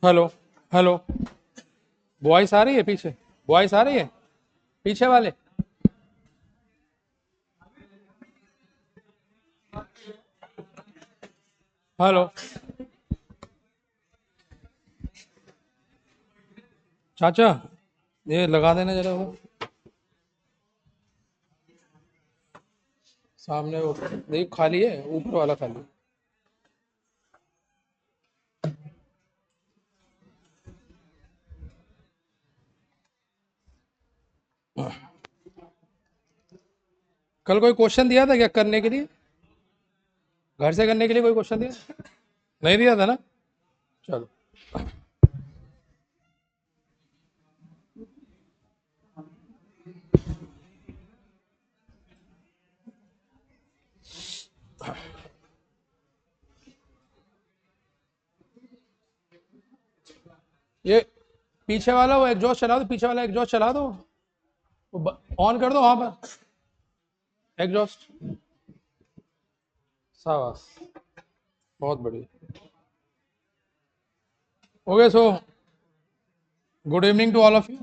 Hello. Hello. Voice आ रही है पीछे? वॉइस आ रही है पीछे वाले? हेलो। चाचा, ये लगा देना जरा वो सामने वो। देखिए खाली है, ऊपर वाला खाली है। कल कोई क्वेश्चन दिया था क्या करने के लिए? घर से करने के लिए कोई क्वेश्चन दिया? नहीं दिया था ना? चलो। ये पीछे वाला वो एग्जॉस्ट चला दो, पीछे वाला एग्जॉस्ट चला दो। ऑन कर दो वहां पर एग्जॉस्ट। शाबाश, बहुत बढ़िया। Okay, so good evening to all of you.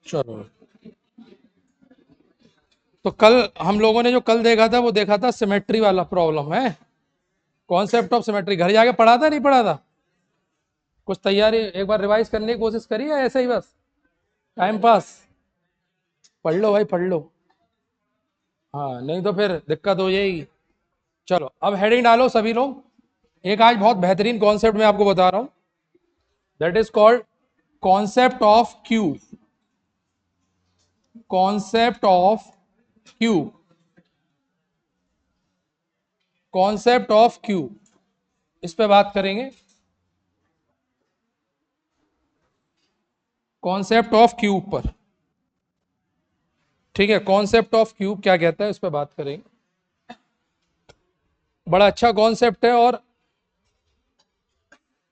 चलो, तो कल हम लोगों ने जो कल देखा था वो देखा था सिमेट्री वाला प्रॉब्लम है। कॉन्सेप्ट ऑफ सिमेट्री घर जाके पढ़ा था नहीं पढ़ा था? कुछ तैयारी एक बार रिवाइज करने की कोशिश करी है ऐसे ही बस टाइम पास? पढ़ लो भाई, पढ़ लो। हाँ, नहीं तो फिर दिक्कत हो जाएगी। चलो अब हेडिंग डालो सभी लोग। एक आज बहुत बेहतरीन कॉन्सेप्ट मैं आपको बता रहा हूं, that is called concept of cube. Concept of cube. Concept of cube, इस पे बात करेंगे। कॉन्सेप्ट ऑफ क्यूब पर, ठीक है। कॉन्सेप्ट ऑफ क्यूब क्या कहता है इस पे बात करेंगे। बड़ा अच्छा कॉन्सेप्ट है, और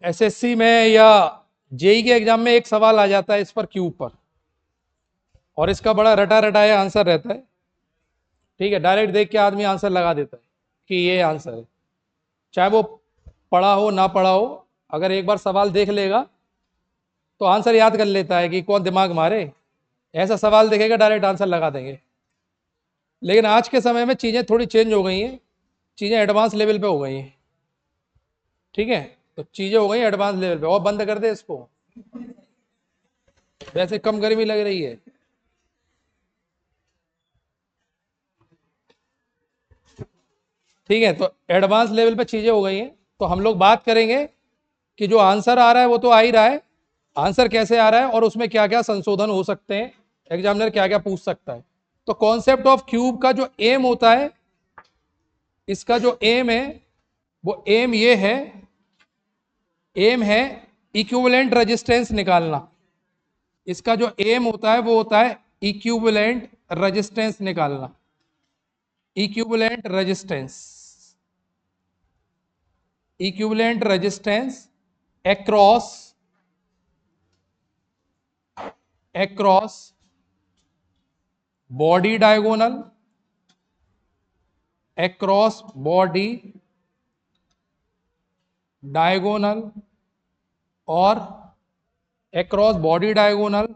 एसएससी में या जेई के एग्जाम में एक सवाल आ जाता है इस पर, क्यूब पर, और इसका बड़ा रटा रटाया आंसर रहता है। ठीक है, डायरेक्ट देख के आदमी आंसर लगा देता है कि ये आंसर है, चाहे वो पढ़ा हो ना पढ़ा हो। अगर एक बार सवाल देख लेगा तो आंसर याद कर लेता है कि कौन दिमाग मारे, ऐसा सवाल देखेगा डायरेक्ट आंसर लगा देंगे। लेकिन आज के समय में चीज़ें थोड़ी चेंज हो गई हैं, चीज़ें एडवांस लेवल पे हो गई हैं। ठीक है, तो चीज़ें हो गई एडवांस लेवल पे। और बंद कर दे इसको, वैसे कम गर्मी लग रही है। ठीक है, तो एडवांस लेवल पे चीज़ें हो गई हैं। तो हम लोग बात करेंगे कि जो आंसर आ रहा है वो तो आ ही रहा है, आंसर कैसे आ रहा है और उसमें क्या क्या संशोधन हो सकते हैं, एग्जामिनर क्या क्या पूछ सकता है। तो कॉन्सेप्ट ऑफ क्यूब का जो एम होता है, इसका जो एम है वो एम ये है, एम है इक्विवेलेंट रेजिस्टेंस निकालना। इसका जो एम होता है वो होता है इक्विवेलेंट रेजिस्टेंस निकालना। Equivalent resistance, equivalent resistance across across body diagonal, across body diagonal, और across body diagonal,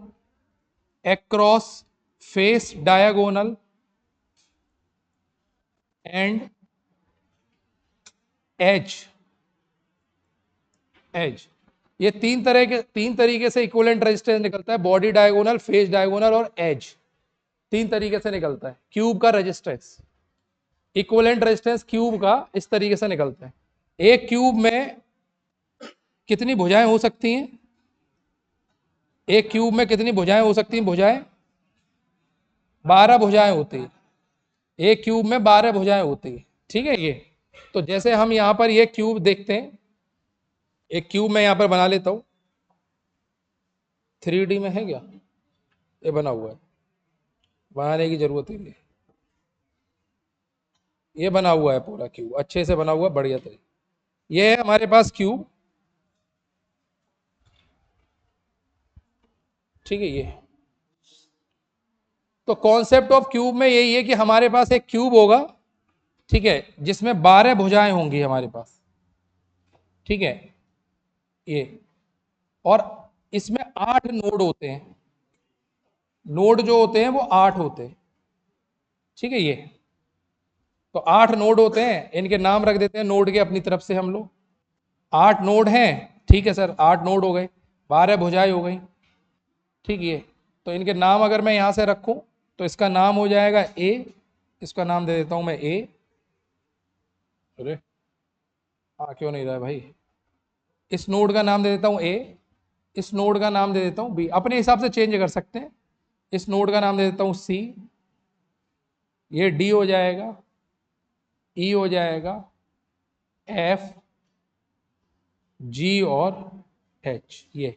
across face diagonal and edge, edge. ये तीन तरीके से इक्विवेलेंट रेजिस्टेंस निकलता है, बॉडी डायगोनल, फेस डायगोनल और एज। तीन तरीके से निकलता है क्यूब का रेजिस्टेंस। इक्विवेलेंट रेजिस्टेंस क्यूब का इस तरीके से निकलता है। एक क्यूब में कितनी भुजाएं हो सकती हैं? एक क्यूब में कितनी भुजाएं हो सकती हैं? भुजाएं 12 भुजाएं होती है। एक क्यूब में 12 भुजाएं होती है। ठीक है, ये तो जैसे हम यहाँ पर ये क्यूब देखते हैं, एक क्यूब मैं यहाँ पर बना लेता हूँ। 3D में है क्या? ये बना हुआ है, बनाने की जरूरत ही नहीं। ये बना हुआ है पूरा क्यूब, अच्छे से बना हुआ, बढ़िया तरीके। ये है हमारे पास क्यूब, ठीक है। ये तो कॉन्सेप्ट ऑफ क्यूब में यही है कि हमारे पास एक क्यूब होगा, ठीक है, जिसमें 12 भुजाएं होंगी हमारे पास, ठीक है। ये और इसमें 8 नोड होते हैं, नोड जो होते हैं वो 8 होते हैं, ठीक है। ये तो 8 नोड होते हैं, इनके नाम रख देते हैं नोड के अपनी तरफ से हम लोग। 8 नोड हैं, ठीक है सर, 8 नोड हो गए, 12 भुजाएं हो गई, ठीक है। तो इनके नाम अगर मैं यहां से रखूं तो इसका नाम हो जाएगा ए, इसका नाम दे देता हूं मैं ए। अरे हाँ, क्यों नहीं रहा है भाई। इस नोड का नाम दे देता हूं ए, इस नोड का नाम दे देता हूं बी, अपने हिसाब से चेंज कर सकते हैं। इस नोड का नाम दे देता हूं सी, ये डी हो जाएगा, ई हो जाएगा, एफ, जी और एच, ये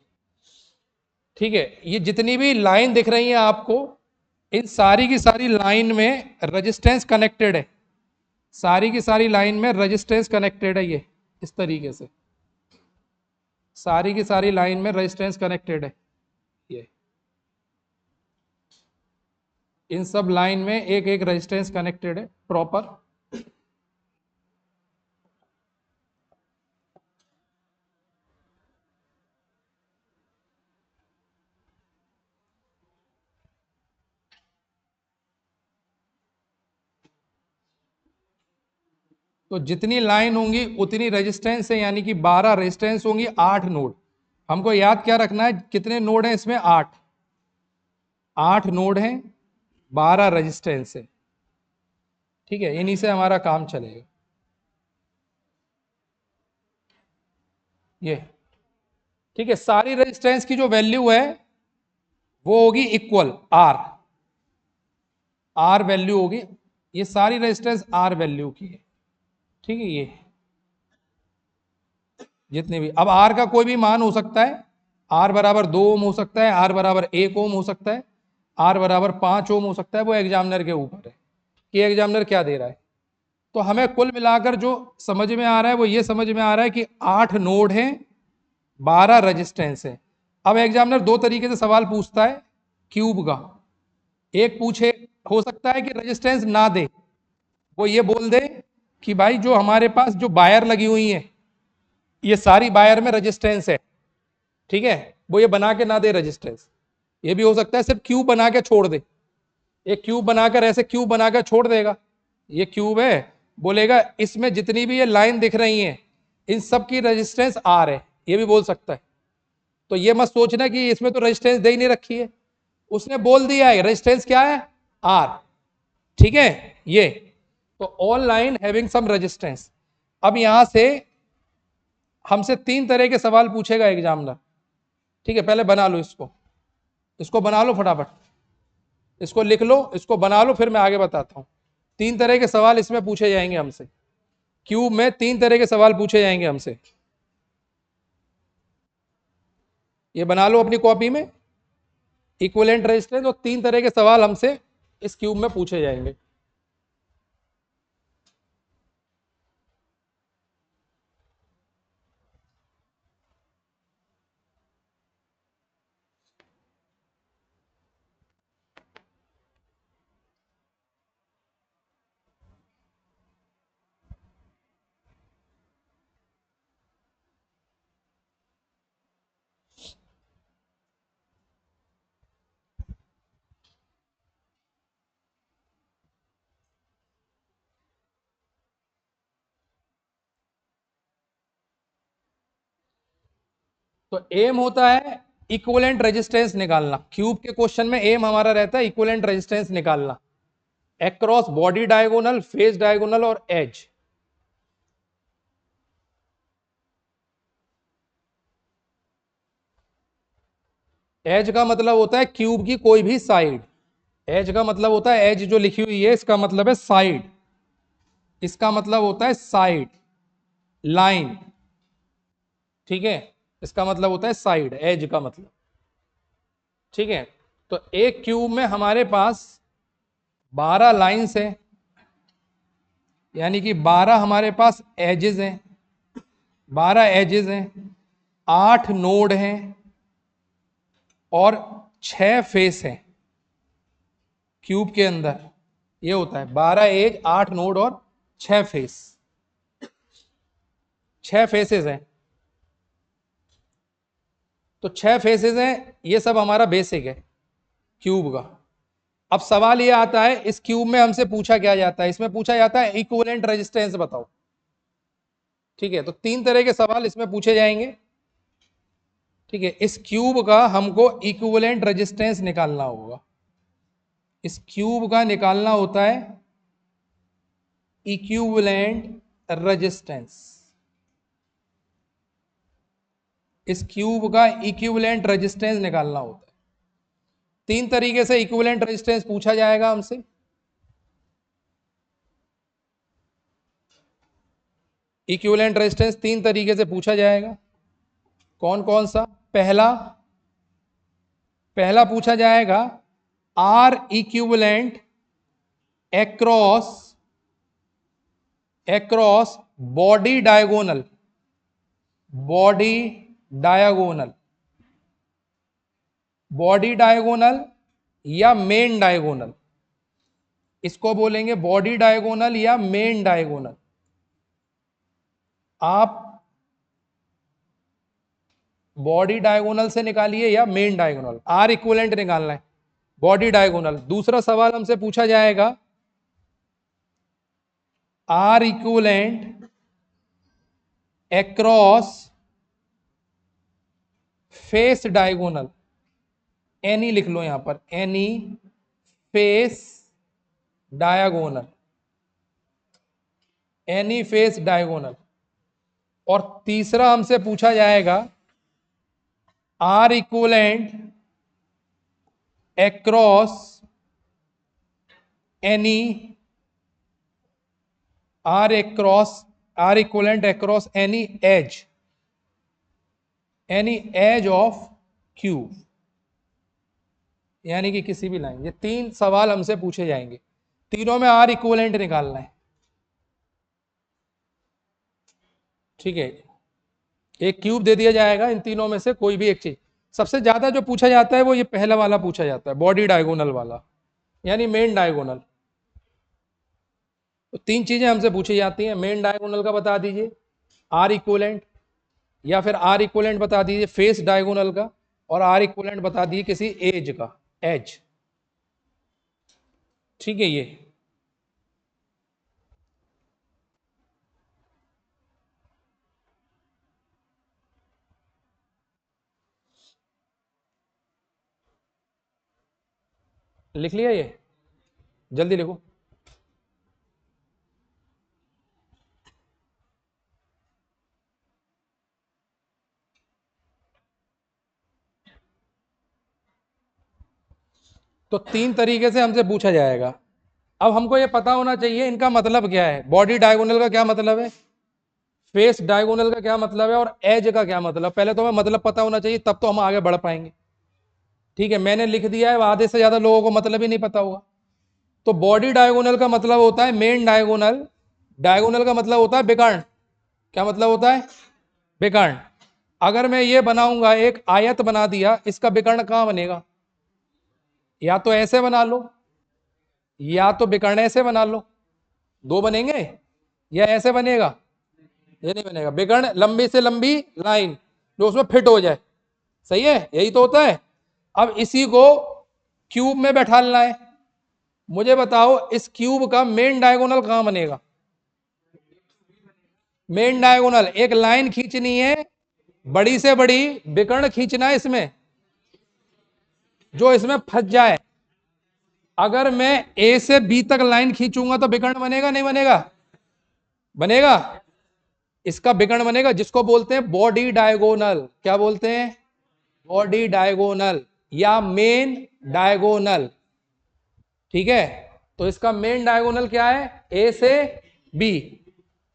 ठीक है। ये जितनी भी लाइन दिख रही है आपको, इन सारी की सारी लाइन में रेजिस्टेंस कनेक्टेड है, सारी की सारी लाइन में रेजिस्टेंस कनेक्टेड है, ये इस तरीके से सारी की सारी लाइन में रेजिस्टेंस कनेक्टेड है। ये इन सब लाइन में एक एक रेजिस्टेंस कनेक्टेड है प्रॉपर। तो जितनी लाइन होंगी उतनी रेजिस्टेंस है, यानी कि 12 रेजिस्टेंस होंगी, 8 नोड। हमको याद क्या रखना है, कितने नोड हैं इसमें, 8, 8 नोड हैं, 12 रेजिस्टेंस है, ठीक है। इन्हीं से हमारा काम चलेगा। ये ठीक है, सारी रेजिस्टेंस की जो वैल्यू है वो होगी इक्वल आर, आर वैल्यू होगी, ये सारी रेजिस्टेंस आर वैल्यू की है, ठीक है। ये जितने भी, अब आर का कोई भी मान हो सकता है, आर बराबर 2 ओम हो सकता है, आर बराबर 1 ओम हो सकता है, आर बराबर 5 ओम हो सकता है, वो एग्जामिनर के ऊपर है कि एग्जामिनर क्या दे रहा है। तो हमें कुल मिलाकर जो समझ में आ रहा है वो ये समझ में आ रहा है कि 8 नोड हैं, 12 रेजिस्टेंस है। अब एग्जामिनर दो तरीके से सवाल पूछता है क्यूब का। एक पूछे, हो सकता है कि रेजिस्टेंस ना दे, वो ये बोल दे कि भाई जो हमारे पास जो वायर लगी हुई है, ये सारी वायर में रेजिस्टेंस है, ठीक है, वो ये बना के ना दे रेजिस्टेंस। ये भी हो सकता है सिर्फ क्यूब बना के छोड़ दे, एक क्यूब बनाकर ऐसे क्यूब बनाकर छोड़ देगा, ये क्यूब है, बोलेगा इसमें जितनी भी ये लाइन दिख रही है इन सब की रेजिस्टेंस आर है, ये भी बोल सकता है। तो ये मत सोचना कि इसमें तो रेजिस्टेंस दे ही नहीं रखी है, उसने बोल दिया है रेजिस्टेंस क्या है, आर, ठीक है। ये तो all line having some resistance. अब यहां से हमसे 3 तरह के सवाल पूछेगा एग्जामिनर, ठीक है। पहले बना लो इसको, इसको बना लो फटाफट, इसको लिख लो, इसको बना लो, फिर मैं आगे बताता हूं। 3 तरह के सवाल इसमें पूछे जाएंगे हमसे, क्यूब में 3 तरह के सवाल पूछे जाएंगे हमसे। ये बना लो अपनी कॉपी में, इक्विवेलेंट रेजिस्टेंस, और 3 तरह के सवाल हमसे इस क्यूब में पूछे जाएंगे। तो एम होता है इक्विवेलेंट रेजिस्टेंस निकालना, क्यूब के क्वेश्चन में एम हमारा रहता है इक्विवेलेंट रेजिस्टेंस निकालना, across body diagonal, face diagonal और एज। एज का मतलब होता है क्यूब की कोई भी साइड, एज का मतलब होता है, एज जो लिखी हुई है इसका मतलब है साइड, इसका मतलब होता है साइड, लाइन, ठीक है, इसका मतलब होता है साइड, एज का मतलब, ठीक है। तो एक क्यूब में हमारे पास 12 लाइंस है, यानी कि 12 हमारे पास एजेस हैं, 12 एजेस हैं, 8 नोड हैं और 6 फेस हैं क्यूब के अंदर। ये होता है 12 एज, 8 नोड और 6 फेस, 6 फेसेस हैं। तो 6 फेसेस हैं, ये सब हमारा बेसिक है क्यूब का। अब सवाल ये आता है इस क्यूब में हमसे पूछा क्या जाता है, इसमें पूछा जाता है इक्विवेलेंट रेजिस्टेंस बताओ। ठीक है, तो 3 तरह के सवाल इसमें पूछे जाएंगे। ठीक है, इस क्यूब का हमको इक्विवेलेंट रेजिस्टेंस निकालना होगा। इस क्यूब का निकालना होता है इक्विवेलेंट रेजिस्टेंस। इस क्यूब का इक्विवेलेंट रेजिस्टेंस निकालना होता है। 3 तरीके से इक्विवेलेंट रेजिस्टेंस पूछा जाएगा हमसे। इक्विवेलेंट रेजिस्टेंस 3 तरीके से पूछा जाएगा। कौन कौन सा? पहला पूछा जाएगा R equivalent across body diagonal, body diagonal या मेन डायगोनल। इसको बोलेंगे बॉडी डायगोनल या मेन डायगोनल। आप बॉडी डायगोनल से निकालिए या मेन डायगोनल, आर इक्विवेलेंट निकालना है, बॉडी डायगोनल। दूसरा सवाल हमसे पूछा जाएगा R equivalent across face diagonal, any लिख लो यहां पर, any face diagonal, any face diagonal. और तीसरा हमसे पूछा जाएगा R equivalent across any, R equivalent across any edge of cube, यानी कि किसी भी लाइन। ये 3 सवाल हमसे पूछे जाएंगे, तीनों में आर इक्विवेलेंट निकालना है। ठीक है, एक क्यूब दे दिया जाएगा, इन तीनों में से कोई भी एक चीज। सबसे ज्यादा जो पूछा जाता है वो ये पहला वाला पूछा जाता है, बॉडी डायगोनल वाला, यानी मेन डायगोनल। तो 3 चीजें हमसे पूछी जाती हैं। मेन डायगोनल का बता दीजिए आर इक्विवेलेंट, या फिर आर इक्विवेलेंट बता दीजिए फेस डायगोनल का, और आर इक्विवेलेंट बता दीजिए किसी एज का, एज। ठीक है, ये लिख लिया, ये जल्दी लिखो। तो 3 तरीके से हमसे पूछा जाएगा। अब हमको ये पता होना चाहिए इनका मतलब क्या है। बॉडी डायगोनल का क्या मतलब है, फेस डायगोनल का क्या मतलब है, और एज का क्या मतलब। पहले तो हमें मतलब पता होना चाहिए, तब तो हम आगे बढ़ पाएंगे। ठीक है, मैंने लिख दिया है, आधे से ज्यादा लोगों को मतलब ही नहीं पता होगा। तो बॉडी डायगोनल का मतलब होता है मेन डायगोनल, डायगोनल का मतलब होता है विकर्ण। क्या मतलब होता है? विकर्ण। अगर मैं ये बनाऊंगा, एक आयत बना दिया, इसका विकर्ण कहां बनेगा? या तो ऐसे बना लो, या तो विकर्ण ऐसे बना लो, 2 बनेंगे, या ऐसे बनेगा, ये नहीं बनेगा। विकर्ण लंबी से लंबी लाइन जो उसमें फिट हो जाए, सही है, यही तो होता है। अब इसी को क्यूब में बैठालना है। मुझे बताओ इस क्यूब का मेन डायगोनल कहां बनेगा? मेन डायगोनल एक लाइन खींचनी है, बड़ी से बड़ी विकर्ण खींचना है इसमें, जो इसमें फंस जाए। अगर मैं ए से बी तक लाइन खींचूंगा तो विकर्ण बनेगा नहीं बनेगा? बनेगा। इसका विकर्ण बनेगा, जिसको बोलते हैं बॉडी डायगोनल। क्या बोलते हैं? बॉडी डायगोनल या मेन डायगोनल। ठीक है, तो इसका मेन डायगोनल क्या है? ए से बी।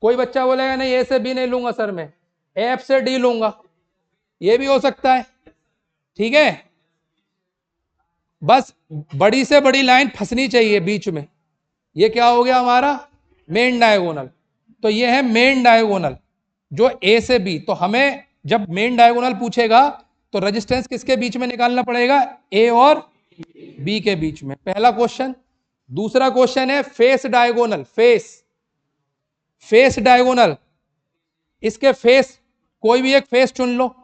कोई बच्चा बोलेगा नहीं ए से बी नहीं लूंगा सर, मैं एफ से डी लूंगा, ये भी हो सकता है। ठीक है, बस बड़ी से बड़ी लाइन फंसनी चाहिए बीच में। ये क्या हो गया हमारा? Main diagonal. तो ये है मेन डायगोनल, जो ए से बी, तो हमें जब मेन डायगोनल पूछेगा तो रेजिस्टेंस किसके बीच में निकालना पड़ेगा, ए और बी के बीच में, पहला क्वेश्चन। दूसरा क्वेश्चन है फेस डायगोनल, फेस डायगोनल, इसके फेस कोई भी एक फेस चुन लो,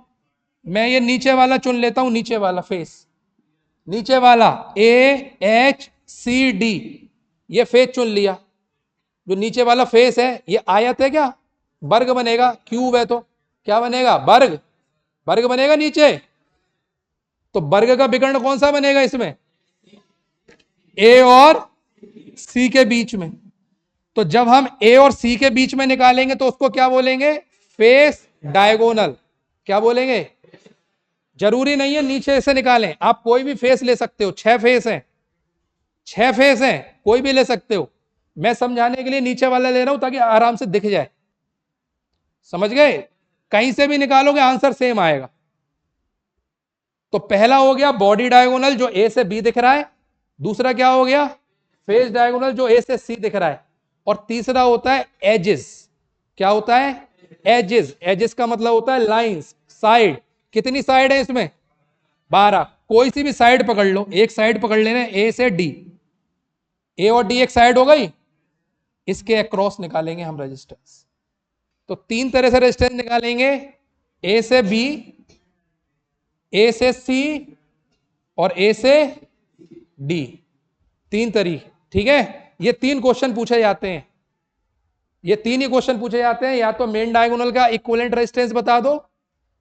मैं ये नीचे वाला चुन लेता हूं, नीचे वाला फेस, नीचे वाला ए एच सी डी, ये फेस चुन लिया। जो नीचे वाला फेस है ये आयत है क्या, वर्ग बनेगा, क्यूब है तो क्या बनेगा, वर्ग, वर्ग बनेगा नीचे। तो वर्ग का विकर्ण कौन सा बनेगा इसमें, ए और सी के बीच में। तो जब हम ए और सी के बीच में निकालेंगे तो उसको क्या बोलेंगे, फेस डायगोनल। क्या बोलेंगे, जरूरी नहीं है नीचे से निकालें, आप कोई भी फेस ले सकते हो, 6 फेस हैं, 6 फेस हैं, कोई भी ले सकते हो। मैं समझाने के लिए नीचे वाला ले रहा हूं ताकि आराम से दिख जाए, समझ गए। कहीं से भी निकालोगे आंसर सेम आएगा। तो पहला हो गया बॉडी डायगोनल जो ए से बी दिख रहा है, दूसरा क्या हो गया, फेस डायगोनल जो ए से सी दिख रहा है, और तीसरा होता है एजेस। क्या होता है, एजेस, एजेस का मतलब होता है लाइंस, साइड। कितनी साइड है इसमें, 12। कोई सी भी साइड पकड़ लो, एक साइड पकड़ लेना, ए से डी, ए और डी एक साइड हो गई, इसके अक्रॉस निकालेंगे हम रेजिस्टेंस। तो 3 तरह से रेजिस्टेंस निकालेंगे, ए से बी, ए से सी और ए से डी, 3 तरीके, ठीक है। ये 3 क्वेश्चन पूछे जाते हैं, ये 3 ही क्वेश्चन पूछे जाते हैं, या तो मेन डायगोनल का इक्विवेलेंट रेजिस्टेंस बता दो,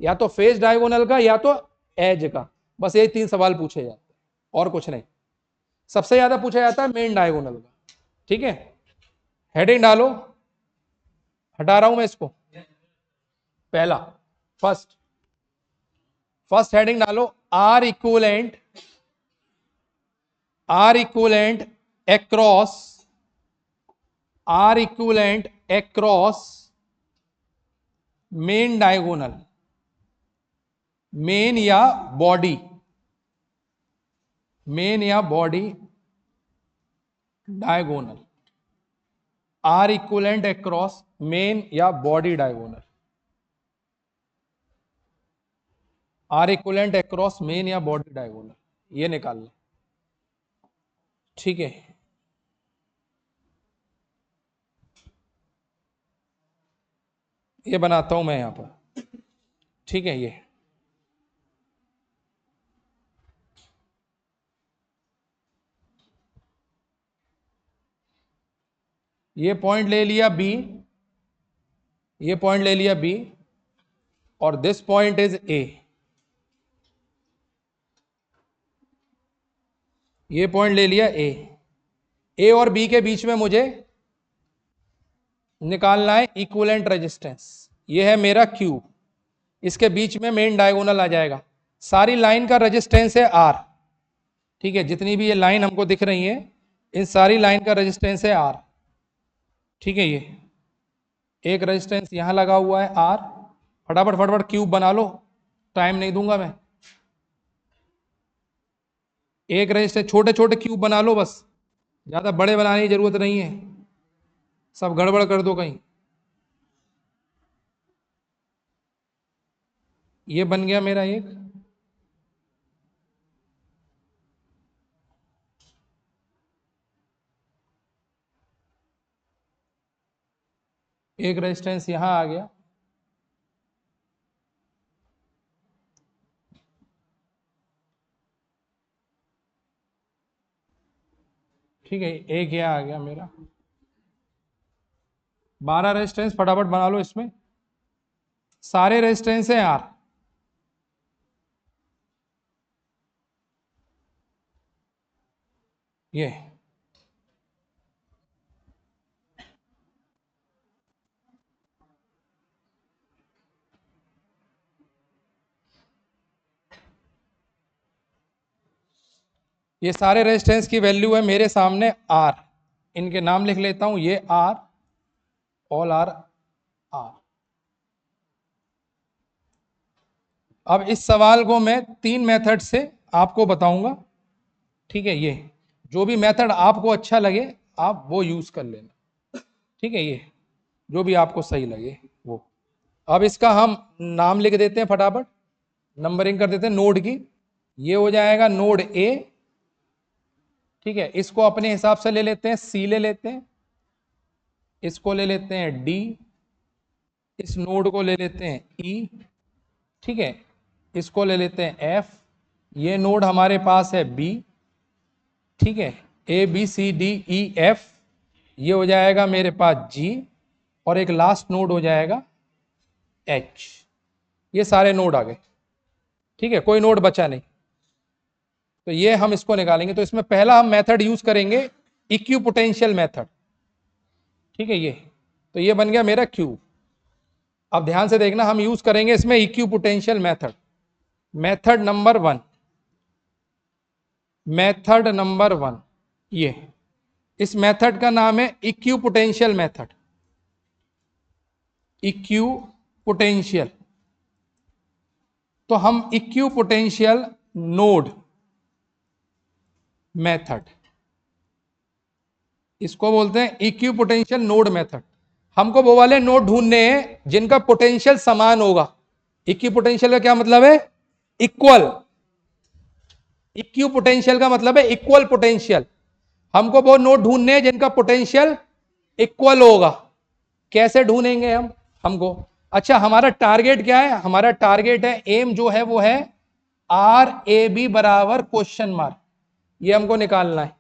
या तो फेस डायगोनल का, या तो एज का। बस यही 3 सवाल पूछे जाते हैं और कुछ नहीं। सबसे ज्यादा पूछा जाता है मेन डायगोनल का, ठीक है। हेडिंग डालो, हटा रहा हूं मैं इसको, पहला फर्स्ट हेडिंग डालो, R equivalent across, R equivalent across main diagonal, main या बॉडी, मेन या body diagonal, R equivalent across main या body diagonal, R equivalent across main या बॉडी डायगोनल, ये निकालना, ठीक है। ये बनाता हूं मैं यहां पर, ठीक है। ये पॉइंट ले लिया बी, ये पॉइंट ले लिया बी, और दिस पॉइंट इज ए, ये पॉइंट ले लिया ए और बी के बीच में मुझे निकालना है इक्विवेलेंट रेजिस्टेंस। ये है मेरा क्यू, इसके बीच में मेन डायगोनल आ जाएगा। सारी लाइन का रेजिस्टेंस है आर, ठीक है। जितनी भी ये लाइन हमको दिख रही है, इन सारी लाइन का रेजिस्टेंस है आर, ठीक है। ये एक रेजिस्टेंस यहां लगा हुआ है आर, फटाफट फटाफट क्यूब बना लो, टाइम नहीं दूंगा मैं। एक रेजिस्टेंस, छोटे छोटे क्यूब बना लो बस, ज्यादा बड़े बनाने की जरूरत नहीं है, सब गड़बड़ कर दो कहीं। ये बन गया मेरा एक रेजिस्टेंस यहां आ गया, ठीक है। एक यह आ गया मेरा, 12 रेजिस्टेंस फटाफट बना लो, इसमें सारे रेजिस्टेंस है आर। ये सारे रेजिस्टेंस की वैल्यू है मेरे सामने आर, इनके नाम लिख लेता हूं, ये आर, ऑल आर आर। अब इस सवाल को मैं 3 मेथड से आपको बताऊंगा, ठीक है। ये जो भी मेथड आपको अच्छा लगे आप वो यूज कर लेना, ठीक है। ये जो भी आपको सही लगे वो। अब इसका हम नाम लिख देते हैं फटाफट, नंबरिंग कर देते हैं नोड की। ये हो जाएगा नोड ए, ठीक है। इसको अपने हिसाब से ले लेते हैं, सी ले लेते हैं, इसको ले लेते हैं डी, इस नोड को ले लेते हैं ई, ठीक है। इसको ले लेते हैं एफ, ये नोड हमारे पास है बी, ठीक है। A B C D E F, ये हो जाएगा मेरे पास जी, और एक लास्ट नोड हो जाएगा एच। ये सारे नोड आ गए, ठीक है, कोई नोड बचा नहीं। तो ये हम इसको निकालेंगे। तो इसमें पहला हम मेथड यूज करेंगे इक्विपोटेंशियल मेथड, ठीक है। ये तो ये बन गया मेरा क्यू। अब ध्यान से देखना, हम यूज करेंगे इसमें equipotential method. Method number one, method number one, ये इस मेथड का नाम है इक्विपोटेंशियल मेथड। इक्विपोटेंशियल, तो हम इक्विपोटेंशियल नोड मेथड, इसको बोलते हैं इक्विपोटेंशियल नोड मेथड। हमको वो वाले नोड ढूंढने हैं जिनका पोटेंशियल समान होगा। इक्विपोटेंशियल का क्या मतलब है? इक्वल। इक्विपोटेंशियल का मतलब है इक्वल पोटेंशियल। हमको वो नोड ढूंढने हैं जिनका पोटेंशियल इक्वल होगा। कैसे ढूंढेंगे हम? हमको, अच्छा, हमारा टारगेट क्या है? हमारा टारगेट है, एम जो है वो है आर ए बी बराबर क्वेश्चन मार्क, ये हमको निकालना है।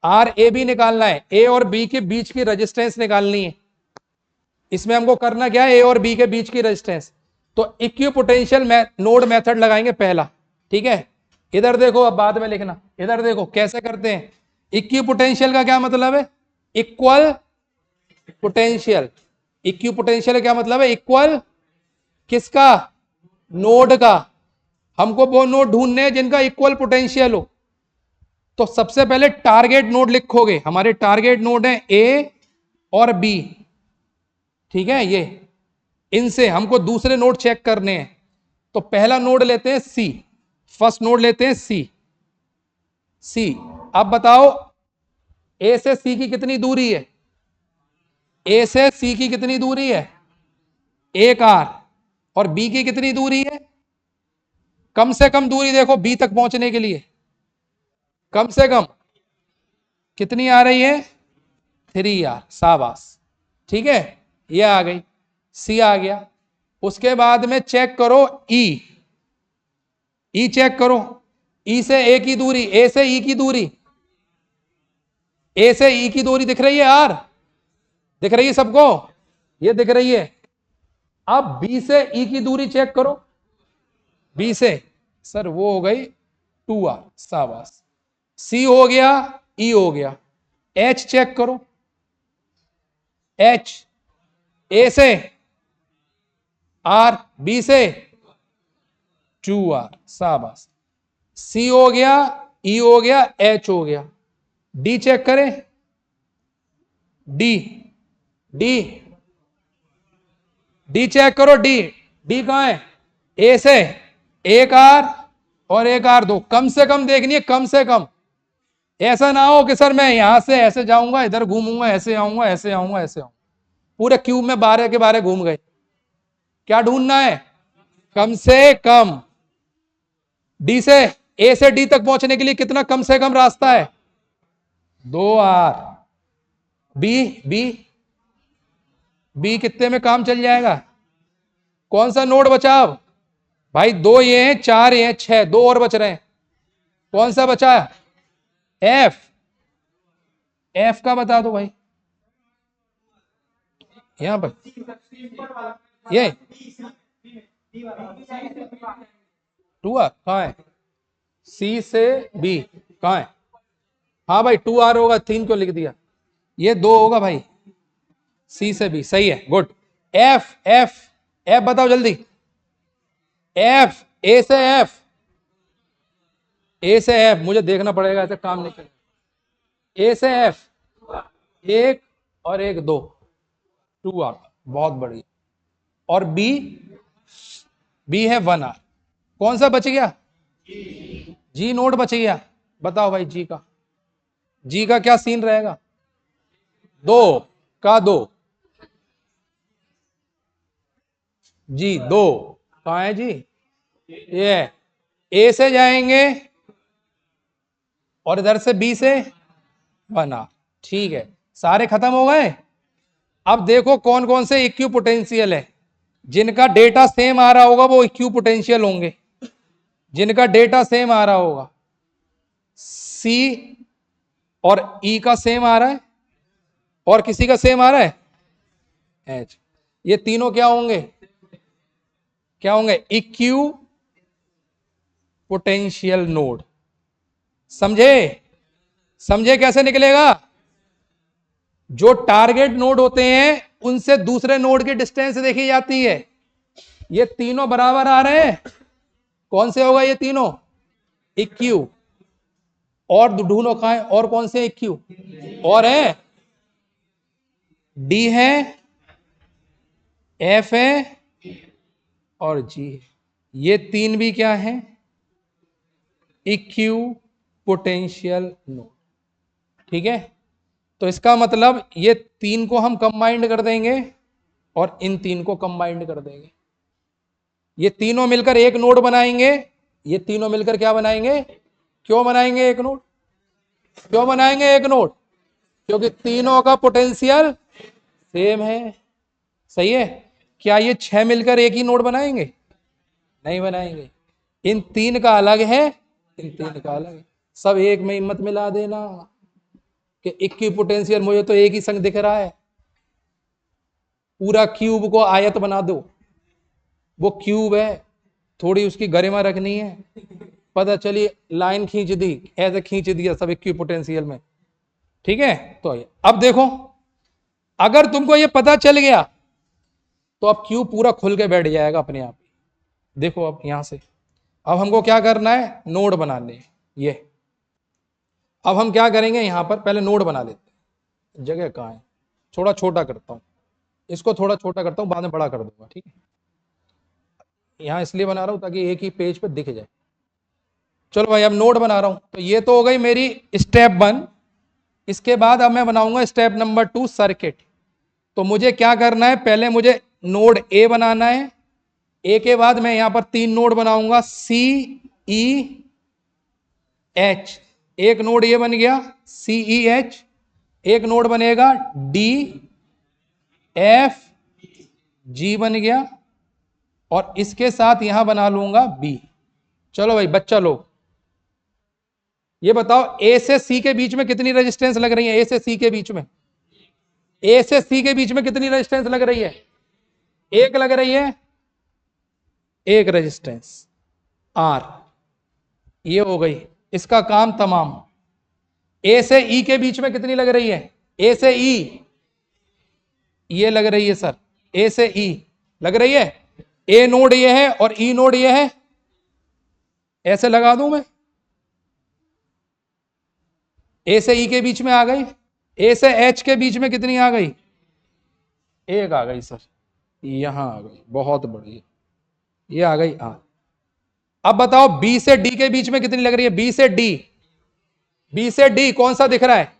आर ए बी निकालना है, ए और बी के बीच की रेजिस्टेंस निकालनी है। इसमें हमको करना क्या है? ए और बी के बीच की रेजिस्टेंस। तो इक्विपोटेंशियल नोड मेथड लगाएंगे पहला, ठीक है। इधर देखो, अब बाद में लिखना, इधर देखो कैसे करते हैं। इक्विपोटेंशियल का क्या मतलब है? Equal potential. इक्विपोटेंशियल क्या मतलब है? इक्वल किसका? नोड का। हमको वो नोड ढूंढने हैं जिनका इक्वल पोटेंशियल हो। तो सबसे पहले टारगेट नोड लिखोगे। हमारे टारगेट नोड है ए और बी, ठीक है। ये इनसे हमको दूसरे नोड चेक करने हैं। तो पहला नोड लेते हैं सी, फर्स्ट नोड लेते हैं सी। सी, अब बताओ ए से सी की कितनी दूरी है? ए से सी की कितनी दूरी है? एक आर। और बी की कितनी दूरी है? कम से कम दूरी देखो बी तक पहुंचने के लिए, कम से कम कितनी आ रही है? 3R। शाबाश, ठीक है, ये आ गई, सी आ गया। उसके बाद में चेक करो ई, ई चेक करो। ई से ए की दूरी, ए से ई की दूरी, ए से ई की दूरी दिख रही है? आर दिख रही है सबको? ये दिख रही है। अब बी से ई की दूरी चेक करो। बी से, सर वो हो गई 2R। शाबाश, सी हो गया, ई हो गया। एच चेक करो, एच, ए से आर, बी से 2R। शाबाश, सी हो गया, ई हो गया, एच हो गया। डी चेक करें, डी, डी, डी चेक करो, डी, डी कहां है? ए से एक आर और एक आर दो, कम से कम देखनी है, कम से कम। ऐसा ना हो कि सर मैं यहां से ऐसे जाऊंगा, इधर घूमूंगा, ऐसे आऊंगा, ऐसे आऊंगा, ऐसे आऊंगा, पूरे क्यूब में 12 के 12 घूम गए। क्या ढूंढना है? कम से कम। डी से, ए से डी तक पहुंचने के लिए कितना कम से कम रास्ता है? 2R। बी, बी, बी कितने में काम चल जाएगा? कौन सा नोड बचा अब भाई? 2 ये हैं, 4 ये हैं, 6, 2 और बच रहे हैं। कौन सा बचा? एफ। एफ का बता दो भाई, यहां पर ये 2R कहां है? सी से बी कहां है? हाँ भाई 2R होगा, 3 क्यों लिख दिया? ये 2 होगा भाई, सी से बी, सही है, गुड। एफ, एफ, एफ बताओ जल्दी। एफ, ए से एफ, ए से एफ, मुझे देखना पड़ेगा, ऐसे काम नहीं चलेगा। ए से एफ, एक और एक, 2, 2R, बहुत बढ़िया। और बी, बी है 1R। कौन सा बच गया? जी नोड बच गया। बताओ भाई जी का, जी का क्या सीन रहेगा? 2 का 2, जी 2, कहाँ है जी, ये ए से जाएंगे और इधर से बी से 1R। ठीक है, सारे खत्म हो गए। अब देखो कौन कौन से इक्यू पोटेंशियल है। जिनका डेटा सेम आ रहा होगा वो इक्यू पोटेंशियल होंगे, जिनका डेटा सेम आ रहा होगा। सी और ई का सेम आ रहा है और किसी का सेम आ रहा है एच। ये तीनों क्या होंगे, क्या होंगे, इक्यू पोटेंशियल नोड। समझे, समझे कैसे निकलेगा। जो टारगेट नोड होते हैं उनसे दूसरे नोड की डिस्टेंस देखी जाती है। ये तीनों बराबर आ रहे हैं, कौन से होगा ये तीनों, इक्यू। और ढूंढो कहां है, और कौन से इक्यू और है, डी है, एफ है और जी है। ये तीन भी क्या है, इक्यू पोटेंशियल नोड। ठीक है, तो इसका मतलब ये तीन को हम कंबाइंड कर देंगे और इन तीन को कंबाइंड कर देंगे। ये तीनों मिलकर एक नोड बनाएंगे। ये तीनों मिलकर क्या बनाएंगे, क्यों बनाएंगे एक नोड, क्यों बनाएंगे एक नोड, क्योंकि तीनों का पोटेंशियल सेम है। सही है। क्या ये 6 मिलकर एक ही नोड बनाएंगे, नहीं बनाएंगे। इन तीन का अलग है, इन तीन का अलग है। सब एक में हिम्मत मिला देना कि इक्की पोटेंशियल, मुझे तो एक ही संग दिख रहा है। पूरा क्यूब को आयत बना दो, वो क्यूब है, थोड़ी उसकी गरिमा रखनी है। पता चली लाइन खींच दी, ऐसे खींच दिया सब इक्वी पोटेंशियल में। ठीक है, तो अब देखो, अगर तुमको ये पता चल गया तो अब क्यूब पूरा खुल के बैठ जाएगा अपने आप। देखो अब यहां से, अब हमको क्या करना है, नोड बनाने। ये अब हम क्या करेंगे, यहां पर पहले नोड बना लेते हैं। जगह कहाँ है, थोड़ा छोटा करता हूं इसको, थोड़ा छोटा करता हूं, बाद में बड़ा कर दूंगा। ठीक है, यहां इसलिए बना रहा हूं ताकि एक ही पेज पे दिख जाए। चलो भाई, अब नोड बना रहा हूं। तो ये तो हो गई मेरी स्टेप 1। इसके बाद अब मैं बनाऊंगा स्टेप नंबर 2, सर्किट। तो मुझे क्या करना है, पहले मुझे नोड ए बनाना है। ए के बाद मैं यहां पर 3 नोड बनाऊंगा, सी ई एच। एक नोड ये बन गया, सी ई एच। एक नोड बनेगा डी एफ जी बन गया, और इसके साथ यहां बना लूंगा बी। चलो भाई बच्चा लोग, ये बताओ ए से सी के बीच में कितनी रेजिस्टेंस लग रही है, ए से सी के बीच में, ए से सी के बीच में कितनी रेजिस्टेंस लग रही है, एक लग रही है, एक रेजिस्टेंस आर। ये हो गई, इसका काम तमाम। ए से ई के बीच में कितनी लग रही है, ए से ई, ये लग रही है सर, ए से ई लग रही है। ए नोड ये है और ई नोड ये है, ऐसे लगा दूं मैं, ए से ई के बीच में आ गई। ए से एच के बीच में कितनी आ गई, एक आ गई सर, यहां आ गई, बहुत बढ़िया, ये आ गई आर। अब बताओ बी से डी के बीच में कितनी लग रही है, बी से डी, बी से डी कौन सा दिख रहा है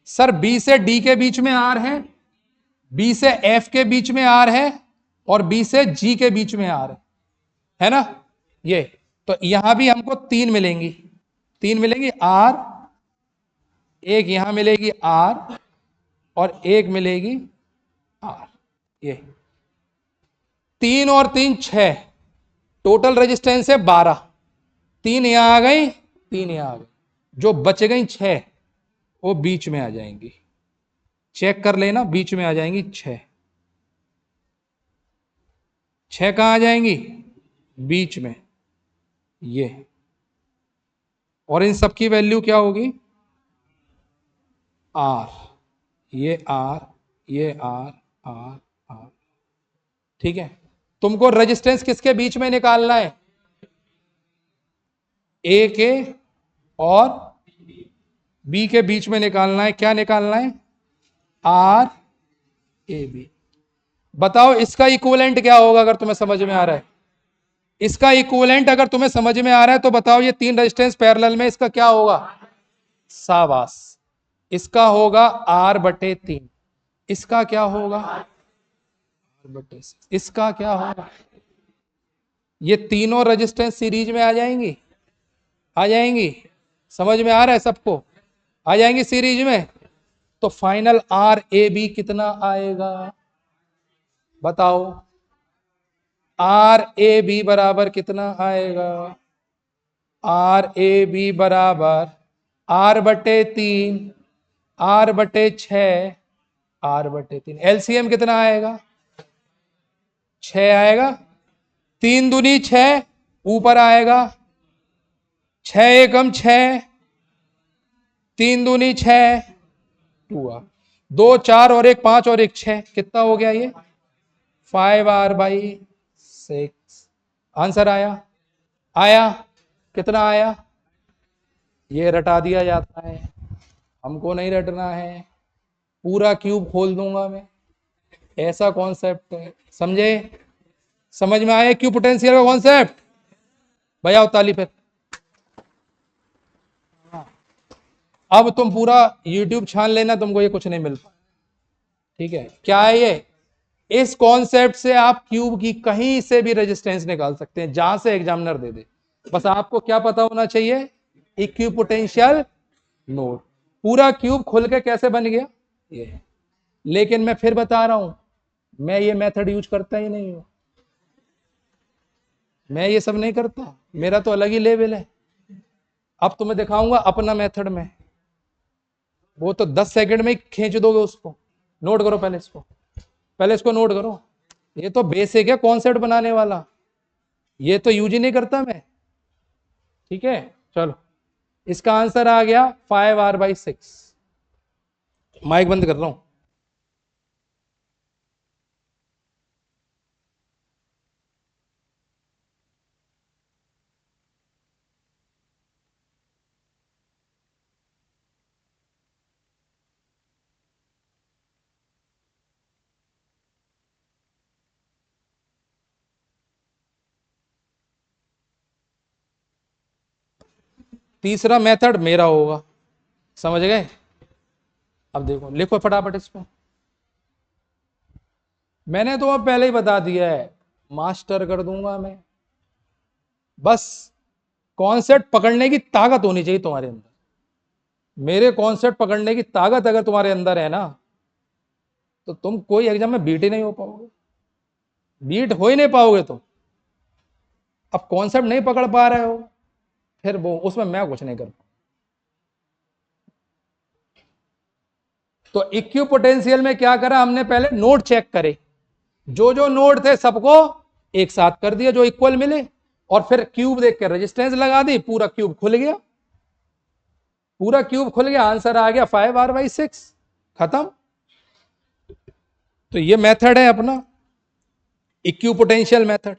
सर, बी से डी के बीच में आर है, बी से एफ के बीच में आर है, और बी से जी के बीच में आर है ना। ये तो यहां भी हमको 3 मिलेंगी, 3 मिलेंगी आर, एक यहां मिलेगी आर, और एक मिलेगी आर। ये 3 और 3 6, टोटल रेजिस्टेंस है 12। 3 यहां आ गई, 3 यहां आ गई, जो बच गई 6 वो बीच में आ जाएंगी। चेक कर लेना, बीच में आ जाएंगी 6। 6 कहां आ जाएंगी, बीच में। ये और इन सब की वैल्यू क्या होगी, आर, ये आर, ये आर, आर, आर। ठीक है, तुमको रेजिस्टेंस किसके बीच में निकालना है, ए के और बी के बीच में निकालना है। क्या निकालना है, आर ए बी। बताओ इसका इक्विवेलेंट क्या होगा, अगर तुम्हें समझ में आ रहा है, इसका इक्विवेलेंट अगर तुम्हें समझ में आ रहा है तो बताओ, ये 3 रेजिस्टेंस पैरेलल में, इसका क्या होगा, शाबाश, इसका होगा R/3। इसका क्या होगा, इसका क्या होगा? ये तीनों रेजिस्टेंस सीरीज में आ जाएंगी, आ जाएंगी। समझ में आ रहा है सबको? आ जाएंगी सीरीज में। तो फाइनल आर ए बी कितना आएगा बताओ? आर ए बी बराबर कितना आएगा? आर ए बी बराबर R/3, R/6, R/3। एलसीएम कितना आएगा? 6 आएगा। 3 दूनी 6, ऊपर आएगा 6 एकम 6, 3 दूनी 6, 2 दो 4 और एक 5 और एक 6, कितना हो गया ये? 5R/6। आंसर आया? आया? कितना आया? ये रटा दिया जाता है, हमको नहीं रटना है, पूरा क्यूब खोल दूंगा मैं, ऐसा कॉन्सेप्ट है, समझे? समझ में आया क्यूब पोटेंशियल का कॉन्सेप्ट? बजाओ ताली फिर। अब तुम पूरा यूट्यूब छान लेना, तुमको ये कुछ नहीं मिल पाए। ठीक है, क्या है ये? इस कॉन्सेप्ट से आप क्यूब की कहीं से भी रेजिस्टेंस निकाल सकते हैं, जहां से एग्जामिनर दे दे। बस आपको क्या पता होना चाहिए? Equipotential node. पूरा क्यूब खुल के कैसे बन गया ये। लेकिन मैं फिर बता रहा हूं, मैं ये मेथड यूज करता ही नहीं हूं, मैं ये सब नहीं करता, मेरा तो अलग ही लेवल है। अब तुम्हें दिखाऊंगा अपना मेथड में, वो तो 10 सेकंड में ही खींच दोगे उसको। नोट करो पहले इसको, पहले इसको नोट करो। ये तो बेसिक है कॉन्सेप्ट बनाने वाला, ये तो यूज ही नहीं करता मैं। ठीक है, चलो इसका आंसर आ गया 5R/6। माइक बंद कर रहा हूं। तीसरा मेथड मेरा होगा, समझ गए? अब देखो, लिखो फटाफट इसको। मैंने तो अब पहले ही बता दिया है, मास्टर कर दूंगा मैं। बस कॉन्सेप्ट पकड़ने की ताकत होनी चाहिए तुम्हारे अंदर। मेरे कॉन्सेप्ट पकड़ने की ताकत अगर तुम्हारे अंदर है ना, तो तुम कोई एग्जाम में बीट ही नहीं हो पाओगे, बीट हो ही नहीं पाओगे तुम। अब कॉन्सेप्ट नहीं पकड़ पा रहे हो, फिर वो उसमें मैं कुछ नहीं कर पाऊँ। तो इक्यू पोटेंशियल में क्या करा हमने? पहले नोड चेक करे, जो जो नोड थे सबको एक साथ कर दिया जो इक्वल मिले, और फिर क्यूब देख के रेजिस्टेंस लगा दी, पूरा क्यूब खुल गया, पूरा क्यूब खुल गया, आंसर आ गया 5R/6। खत्म। तो ये मेथड है अपना इक्यू पोटेंशियल मेथड।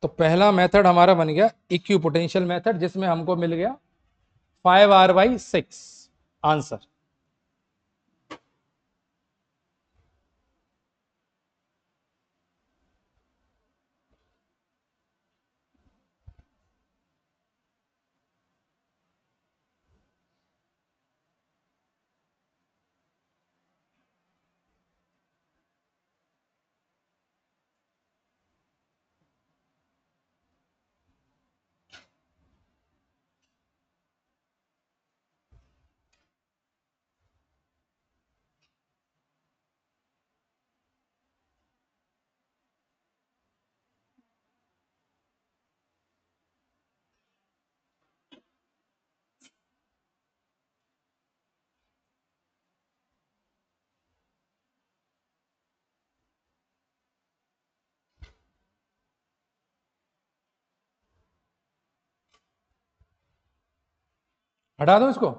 तो पहला मेथड हमारा बन गया इक्यू पोटेंशियल मेथड, जिसमें हमको मिल गया 5R/6 आंसर। हटा दो इसको।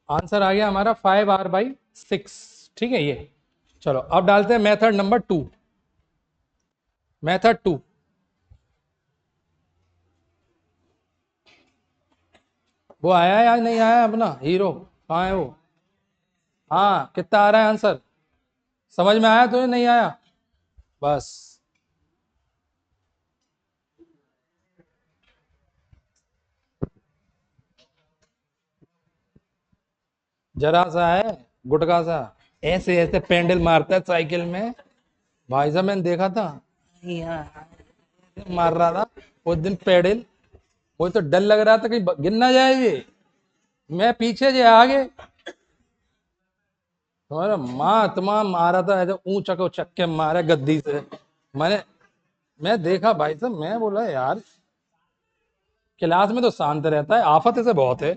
आंसर आ गया हमारा 5r/6। ठीक है ये। चलो अब डालते हैं मेथड नंबर 2। मेथड 2, वो आया या नहीं आया अपना हीरो? कहाँ है वो? हाँ, कितना आ रहा है आंसर? समझ में आया तो नहीं आया? बस जरा सा है, गुटका सा, ऐसे ऐसे पेंडल मारता है साइकिल में। भाई साहब मैंने देखा था, यहाँ मार रहा था उस दिन पेडल। मुझे तो डर लग रहा था कि गिर ना जाए ये। मैं पीछे जे आगे, तुम्हारा माँ तमाम मारा था ऐसे ऊंचा को चक्के मारे गद्दी से। मैंने मैं देखा भाई साहब, मैं बोला यार क्लास में तो शांत रहता है, आफत इसे बहुत है।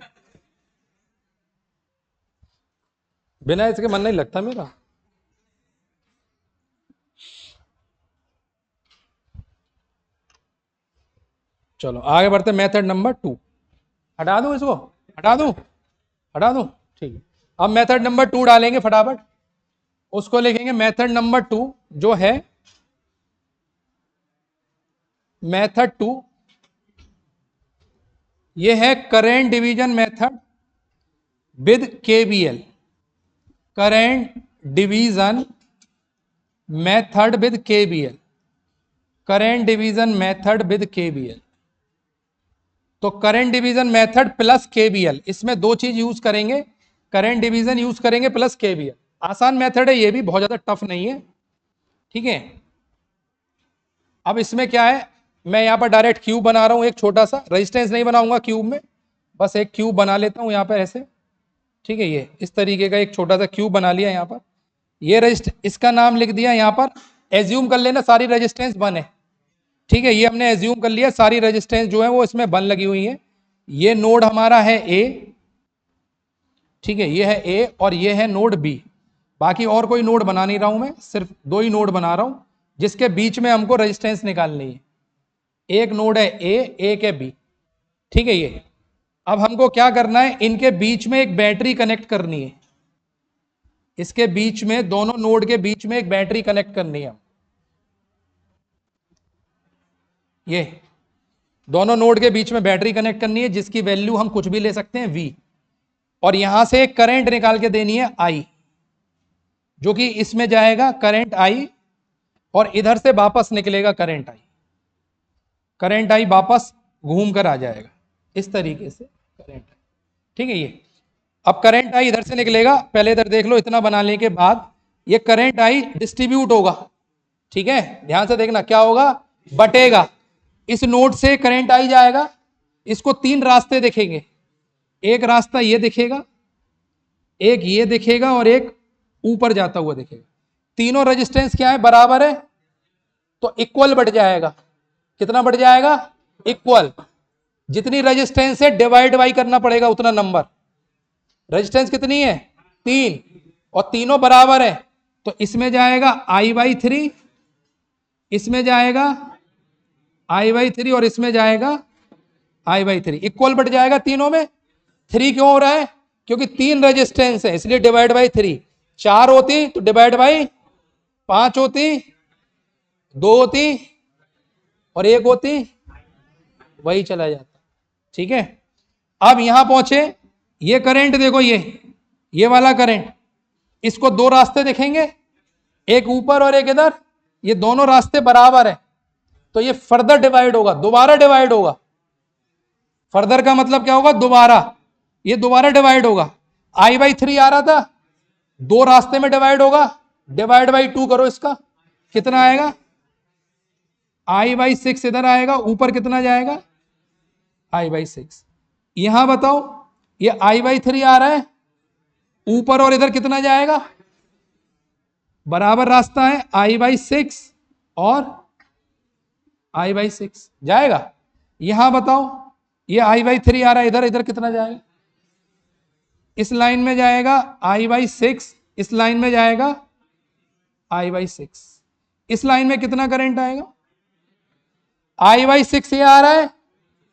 बिना इसके मन नहीं लगता मेरा। चलो आगे बढ़ते, मेथड नंबर 2। हटा दूं इसको? हटा दूं? हटा दूं? ठीक है। अब मेथड नंबर 2 डालेंगे फटाफट। उसको लिखेंगे मेथड नंबर 2, जो है मेथड 2, ये है current division method with KVL. Current division method with KVL. Current division method with KVL. तो current division method plus KVL, इसमें दो चीज यूज करेंगे। करेंट डिवीजन यूज करेंगे प्लस केवीएल। आसान मेथड है ये भी, बहुत ज्यादा टफ नहीं है। ठीक है। अब इसमें क्या है, मैं यहां पर डायरेक्ट क्यूब बना रहा हूं, एक छोटा सा रेजिस्टेंस नहीं बनाऊंगा क्यूब में, बस एक क्यूब बना लेता हूं यहां पर ऐसे। ठीक है, ये इस तरीके का एक छोटा सा क्यूब बना लिया यहां पर। ये रजिस्ट, इसका नाम लिख दिया यहां पर। एज्यूम कर लेना सारी रेजिस्टेंस 1 है। ठीक है, ये हमने एज्यूम कर लिया सारी रेजिस्टेंस जो है वो इसमें 1 लगी हुई है। ये नोड हमारा है ए। ठीक है, ये है ए और ये है नोड बी। बाकी और कोई नोड बना नहीं रहा हूं मैं, सिर्फ 2 ही नोड बना रहा हूं जिसके बीच में हमको रेजिस्टेंस निकालनी है। एक नोड है ए, एक है बी। ठीक है ये। अब हमको क्या करना है, इनके बीच में एक बैटरी कनेक्ट करनी है। इसके बीच में, दोनों नोड के बीच में एक बैटरी कनेक्ट करनी है। ये दोनों नोड के बीच में बैटरी कनेक्ट करनी है जिसकी वैल्यू हम कुछ भी ले सकते हैं V। और यहां से एक करंट निकाल के देनी है I, जो कि इसमें जाएगा करंट I, और इधर से वापस निकलेगा करंट I। करंट I वापस घूम कर आ जाएगा इस तरीके से करंट I। ठीक है ये। अब करंट I इधर से निकलेगा, पहले इधर देख लो, इतना बनाने के बाद ये करंट I डिस्ट्रीब्यूट होगा। ठीक है, ध्यान से देखना क्या होगा, बटेगा। इस नोड से करंट I जाएगा, इसको 3 रास्ते दिखेंगे। एक रास्ता ये दिखेगा, एक ये दिखेगा, और एक ऊपर जाता हुआ दिखेगा। तीनों रेजिस्टेंस क्या है, बराबर है, तो इक्वल बढ़ जाएगा। कितना बढ़ जाएगा, इक्वल। जितनी रेजिस्टेंस है डिवाइड बाई करना पड़ेगा उतना नंबर। रेजिस्टेंस कितनी है, 3, और तीनों बराबर है, तो इसमें जाएगा I/3, इसमें जाएगा I/3, और इसमें जाएगा I/3। इक्वल बढ़ जाएगा तीनों में। 3 क्यों हो रहा है, क्योंकि 3 रेजिस्टेंस है इसलिए डिवाइड बाई 3। 4 होती तो डिवाइड बाई 5 होती, 2 होती और 1 होती, वही चला जाता। ठीक है, अब यहां पहुंचे, ये करंट देखो, ये वाला करंट, इसको 2 रास्ते दिखेंगे, एक ऊपर और एक इधर। ये दोनों रास्ते बराबर है, तो ये फर्दर डिवाइड होगा, दोबारा डिवाइड होगा। फर्दर का मतलब क्या होगा, दोबारा। ये दोबारा डिवाइड होगा। I/3 आ रहा था, 2 रास्ते में डिवाइड होगा, डिवाइड बाई 2 करो इसका, कितना आएगा, I/6 इधर आएगा, ऊपर कितना जाएगा, I/6। यहां बताओ, ये I/3 आ रहा है, ऊपर और इधर कितना जाएगा, बराबर रास्ता है, I/6 और I/6 जाएगा। यहां बताओ, ये I/3 आ रहा है, इधर इधर कितना जाएगा, इस लाइन में जाएगा I/6, इस लाइन में जाएगा I/6। इस लाइन में कितना करंट आएगा, I/6 ये आ रहा है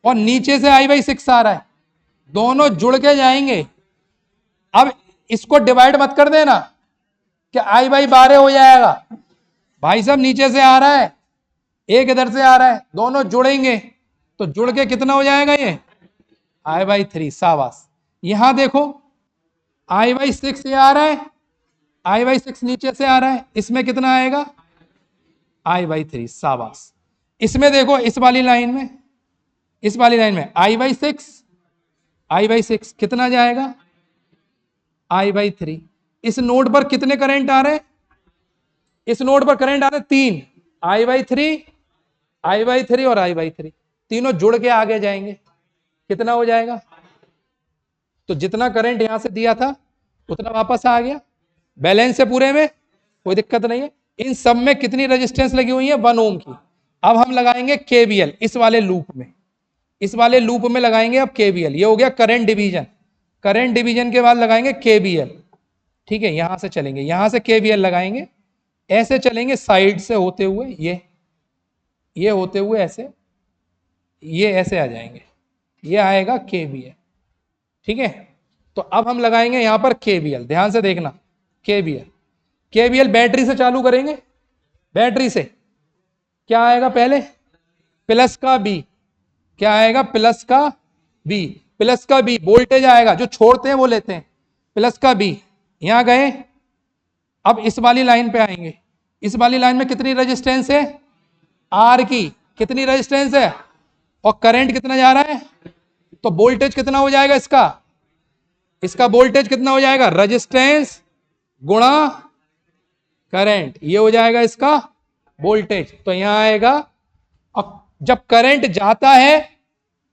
और नीचे से I/6 आ रहा है, दोनों जुड़ के जाएंगे। अब इसको डिवाइड मत कर देना कि आई बाई 12 हो जाएगा। भाई साहब नीचे से आ रहा है, एक इधर से आ रहा है, दोनों जुड़ेंगे तो जुड़ के कितना हो जाएगा ये आई बाई 3। शाबाश। यहां देखो आई बाई 6 ये आ रहा है, आई बाई 6 नीचे से आ रहा है, इसमें कितना आएगा आई बाई 3। शाबाश। इसमें देखो इस वाली लाइन में, इस वाली लाइन में आई बाई 6, आई बाई 6 कितना जाएगा आई बाई 3। इस नोड पर कितने करंट आ रहे हैं, इस नोड पर करंट आ रहे हैं 3, आई बाई 3, आई बाई 3 और आई बाई 3, तीनों जुड़ के आगे जाएंगे, कितना हो जाएगा। तो जितना करंट यहां से दिया था उतना वापस आ गया, बैलेंस है पूरे में, कोई दिक्कत नहीं है। इन सब में कितनी रेजिस्टेंस लगी हुई है 1 ओम की। अब हम लगाएंगे केवीएल इस वाले लूप में, इस वाले लूप में लगाएंगे अब केवीएल। ये हो गया करंट डिवीजन, करंट डिवीजन के बाद लगाएंगे केवीएल। ठीक है, यहां से चलेंगे, यहां से केवीएल लगाएंगे, ऐसे चलेंगे साइड से होते हुए, ये होते हुए ऐसे, ये ऐसे आ जाएंगे, ये आएगा केवीएल। ठीक है, तो अब हम लगाएंगे यहां पर केवीएल, ध्यान से देखना केवीएल। केवीएल बैटरी से चालू करेंगे, बैटरी से क्या आएगा पहले प्लस का बी, क्या आएगा प्लस का बी, प्लस का बी वोल्टेज आएगा, जो छोड़ते हैं वो लेते हैं, प्लस का बी। यहां गए, अब इस वाली लाइन पे आएंगे, इस वाली लाइन में कितनी रेजिस्टेंस है आर की, कितनी रेजिस्टेंस है और करंट कितना जा रहा है, तो वोल्टेज कितना हो जाएगा इसका, इसका वोल्टेज कितना हो जाएगा रेजिस्टेंस गुणा करंट, ये हो जाएगा इसका वोल्टेज। तो यहां आएगा, अब जब करंट जाता है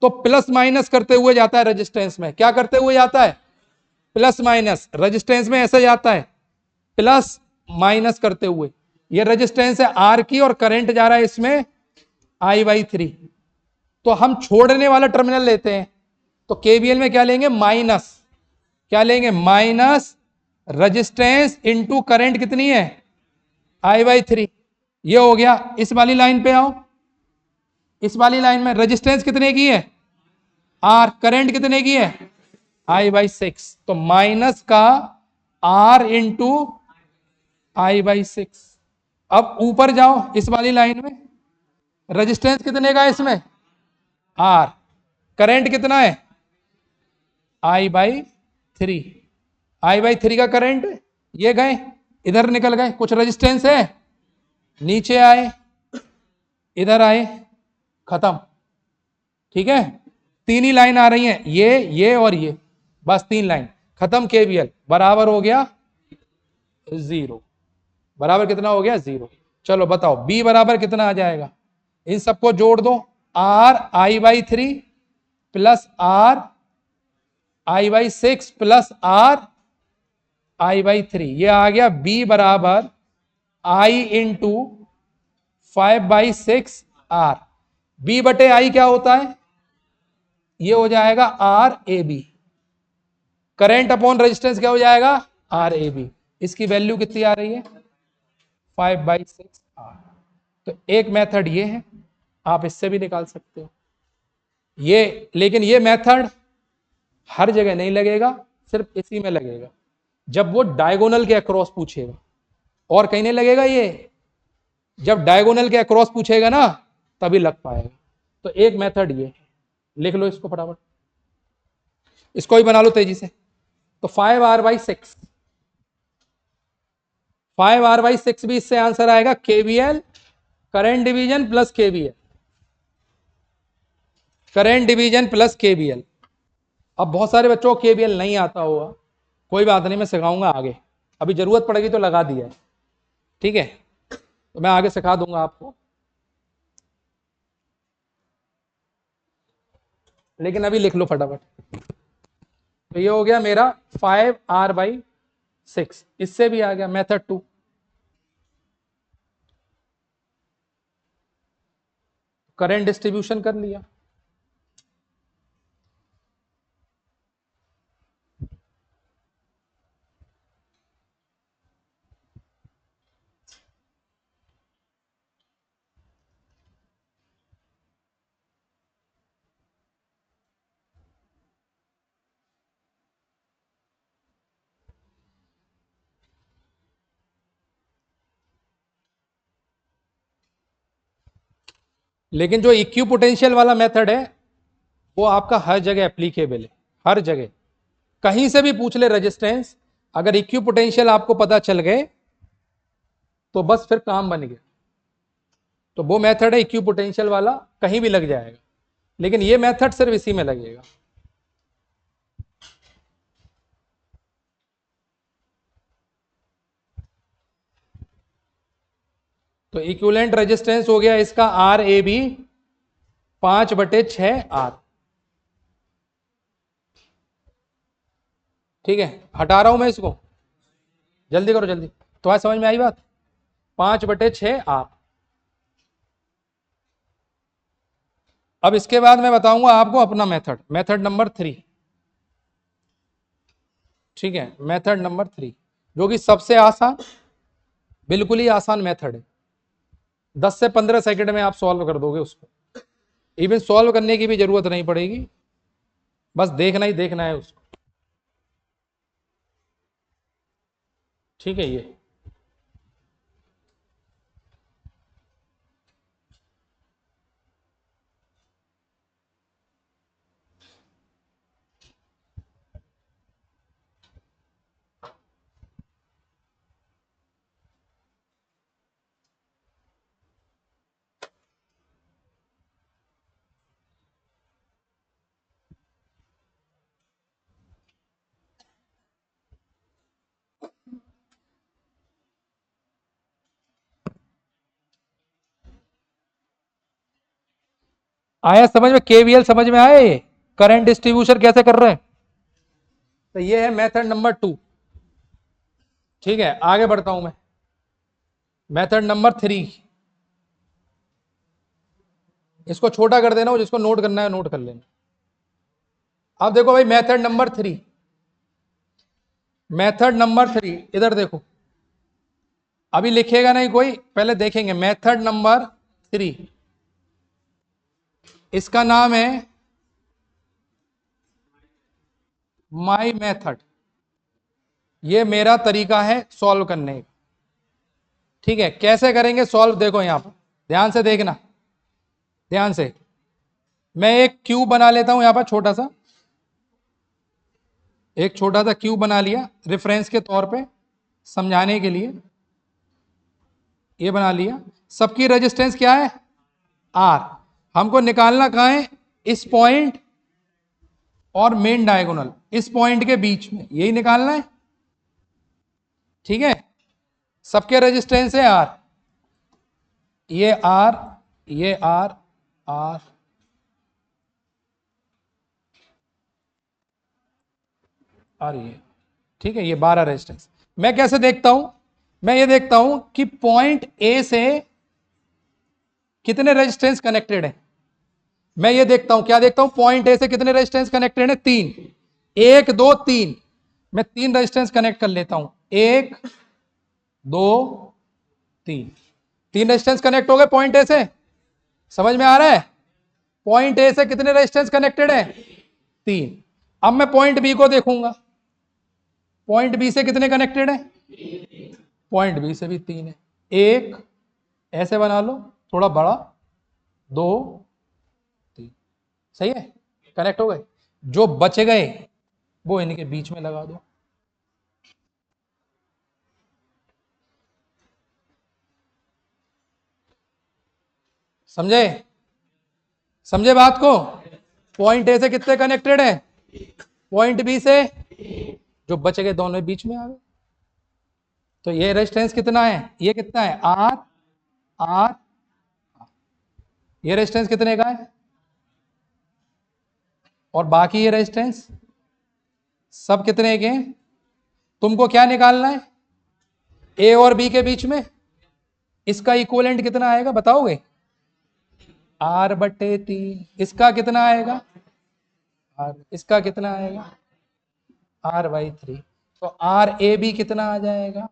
तो प्लस माइनस करते हुए जाता है रेजिस्टेंस में, क्या करते हुए जाता है प्लस माइनस, रेजिस्टेंस में ऐसे जाता है प्लस माइनस करते हुए। ये रेजिस्टेंस है आर की और करंट जा रहा है इसमें आई बाई 3। तो हम छोड़ने वाला टर्मिनल लेते हैं, तो केवीएल में क्या लेंगे माइनस, क्या लेंगे माइनस रेजिस्टेंस इंटू करंट कितनी है आई बाई 3। ये हो गया। इस वाली लाइन पे आओ, इस वाली लाइन में रेजिस्टेंस कितने की है आर, करंट कितने की है आई बाई 6, तो माइनस का आर इंटू आई बाई 6। अब ऊपर जाओ इस वाली लाइन में, रेजिस्टेंस कितने का है इसमें आर, करंट कितना है आई बाई 3, आई बाई 3 का करंट, ये गए इधर निकल गए, कुछ रेजिस्टेंस है नीचे आए, इधर आए, खत्म। ठीक है, तीन ही लाइन आ रही हैं, ये और ये, बस 3 लाइन खत्म। केवीएल बराबर हो गया 0, बराबर कितना हो गया 0। चलो बताओ बी बराबर कितना आ जाएगा, इन सबको जोड़ दो, are I by 3 plus are I by 6 plus are I by 3, ये आ गया बी बराबर आई इंटू 5/6 आर। बी बटे आई क्या होता है, ये हो जाएगा R A B, current upon resistance क्या हो जाएगा आर ए बी। इसकी वैल्यू कितनी आ रही है 5/6 आर। तो एक मेथड ये है, आप इससे भी निकाल सकते हो ये, लेकिन ये मेथड हर जगह नहीं लगेगा, सिर्फ इसी में लगेगा जब वो डायगोनल के अक्रॉस पूछेगा, और कहीं नहीं लगेगा ये, जब डायगोनल के अक्रॉस पूछेगा ना तभी लग पाएगा। तो एक मेथड ये है, लिख लो इसको फटाफट, इसको ही बना लो तेजी से। तो 5R/6, 5R/6 भी इससे आंसर आएगा KVL current division plus KVL, current division plus KVL. अब बहुत सारे बच्चों को केवीएल नहीं आता होगा, कोई बात नहीं, मैं सिखाऊंगा आगे, अभी जरूरत पड़ेगी तो लगा दिया है, ठीक है, तो मैं आगे सिखा दूंगा आपको, लेकिन अभी लिख लो फटाफट। तो ये हो गया मेरा 5R/6, इससे भी आ गया मेथड 2, करंट डिस्ट्रीब्यूशन कर लिया। लेकिन जो इक्यू पोटेंशियल वाला मेथड है वो आपका हर जगह एप्लीकेबल है, हर जगह कहीं से भी पूछ ले रेजिस्टेंस, अगर इक्यू पोटेंशियल आपको पता चल गए तो बस फिर काम बन गया। तो वो मेथड है इक्यू पोटेंशियल वाला, कहीं भी लग जाएगा, लेकिन ये मेथड सिर्फ इसी में लगेगा। तो इक्विवेलेंट रेजिस्टेंस हो गया इसका आर ए बी 5/6 आर। ठीक है, हटा रहा हूं मैं इसको, जल्दी करो जल्दी। तो आज समझ में आई बात? 5/6 आर। अब इसके बाद मैं बताऊंगा आपको अपना मेथड, मेथड नंबर 3। ठीक है, मेथड नंबर 3 जो कि सबसे आसान, बिल्कुल ही आसान मेथड है। 10 से 15 सेकंड में आप सॉल्व कर दोगे उसको, इवन सॉल्व करने की भी जरूरत नहीं पड़ेगी, बस देखना ही देखना है उसको। ठीक है, ये आया समझ में? केवीएल समझ में आया? ये करंट डिस्ट्रीब्यूशन कैसे कर रहे हैं? तो ये है मेथड नंबर 2। ठीक है, आगे बढ़ता हूं मैं। मेथड नंबर 3, इसको छोटा कर देना, जिसको नोट करना है नोट कर लेना। अब देखो भाई, मेथड नंबर 3, मेथड नंबर 3 इधर देखो, अभी लिखेगा नहीं कोई, पहले देखेंगे। मेथड नंबर 3, इसका नाम है माई मेथड। ये मेरा तरीका है सॉल्व करने का। ठीक है, कैसे करेंगे सॉल्व? देखो यहां पर ध्यान से देखना, ध्यान से। मैं एक क्यूब बना लेता हूं यहां पर, छोटा सा, एक छोटा सा क्यूब बना लिया रेफरेंस के तौर पे, समझाने के लिए। ये बना लिया, सबकी रेजिस्टेंस क्या है? आर। हमको निकालना कहां है? इस पॉइंट और मेन डायगोनल, इस पॉइंट के बीच में, यही निकालना है। ठीक है, सबके रेजिस्टेंस है आर, ये आर, ये आर, आर, और ये। ठीक है, ये 12 रेजिस्टेंस। मैं कैसे देखता हूं? मैं ये देखता हूं कि पॉइंट ए से कितने रेजिस्टेंस कनेक्टेड है। मैं ये देखता हूं, क्या देखता हूं? पॉइंट ए से कितने रेजिस्टेंस कनेक्टेड है? 3, 1 2 3। मैं 3 रेजिस्टेंस कनेक्ट कर लेता हूं, 1 2 3। 3 रेजिस्टेंस कनेक्ट हो गए पॉइंट ए से। समझ में आ रहा है? पॉइंट ए से कितने रेजिस्टेंस कनेक्टेड है? 3। अब मैं पॉइंट बी को देखूंगा, पॉइंट बी से कितने कनेक्टेड है? पॉइंट बी से भी 3 है। एक ऐसे बना लो, थोड़ा बड़ा, 2 3। सही है, कनेक्ट हो गए। जो बच गए वो इनके बीच में लगा दो। समझे? समझे बात को? पॉइंट ए से कितने कनेक्टेड है? पॉइंट बी से, जो बच गए दोनों बीच में आ गए। तो ये रेजिस्टेंस कितना है? ये कितना है? Are, are. ये रेजिस्टेंस कितने का है? और बाकी ये रेजिस्टेंस सब कितने के हैं? तुमको क्या निकालना है? ए और बी के बीच में इसका इक्विवेलेंट कितना आएगा बताओगे? R/3। इसका कितना आएगा? आर। इसका कितना आएगा? R/3। तो RAB कितना आ जाएगा?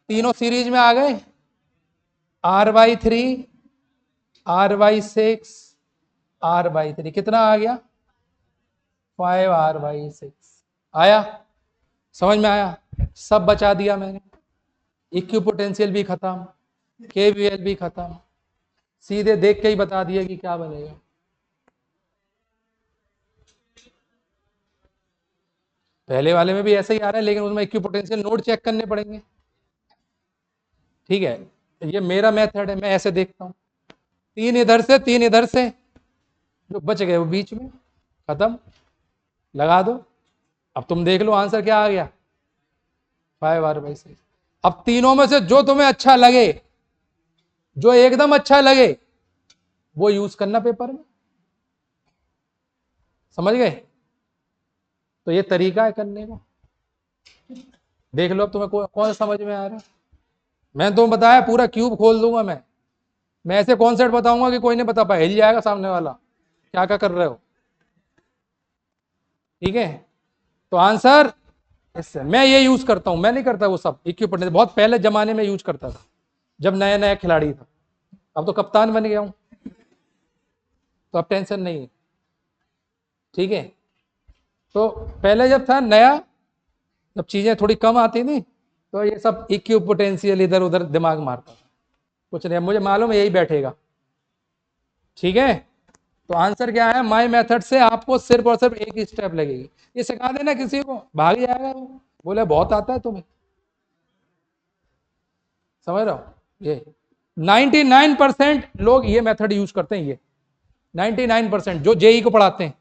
तीनों सीरीज में आ गए, R/3, R/6, R/3। कितना आ गया? 5R/6 आया। समझ में आया? सब बचा दिया मैंने, इक्विपोटेंशियल भी खत्म, केवीएल भी खत्म। सीधे देख के ही बता दिया कि क्या बनेगा। पहले वाले में भी ऐसा ही आ रहा है, लेकिन उसमें इक्विपोटेंशियल नोड चेक करने पड़ेंगे। ठीक है, ये मेरा मेथड है, मैं ऐसे देखता हूं, 3 इधर से 3 इधर से, जो बच गए वो बीच में, खत्म, लगा दो। अब तुम देख लो आंसर क्या आ गया, 5r/6। अब तीनों में से जो तुम्हें अच्छा लगे, जो एकदम अच्छा लगे, वो यूज करना पेपर में। समझ गए? तो ये तरीका है करने का। देख लो अब तुम्हें कौन समझ में आ रहा है। मैं तुम्हें बताया पूरा क्यूब खोल दूंगा मैं ऐसे कॉन्सेप्ट बताऊंगा कि कोई नहीं बता पाए, हिल जाएगा सामने वाला, क्या क्या कर रहे हो। ठीक है, तो आंसर इससे मैं ये यूज करता हूं, मैं नहीं करता वो सब इक्विपमेंट, बहुत पहले जमाने में यूज करता था जब नया नया खिलाड़ी था। अब तो कप्तान बन गया हूं, तो अब टेंशन नहीं है। ठीक है, तो पहले जब था नया, जब चीजें थोड़ी कम आती थी, तो ये सब इक्विपोटेंशियल इधर उधर दिमाग मारता था, कुछ नहीं, मुझे मालूम है यही बैठेगा। ठीक है, तो आंसर क्या है, माय मेथड से आपको सिर्फ और सिर्फ एक ही स्टेप लगेगी। ये सिखा देना किसी को, भाग जाएगा वो, बोले बहुत आता है तुम्हें। समझ रहे हो? ये 99% लोग ये मेथड यूज करते हैं। ये 99% जो जेई को पढ़ाते हैं,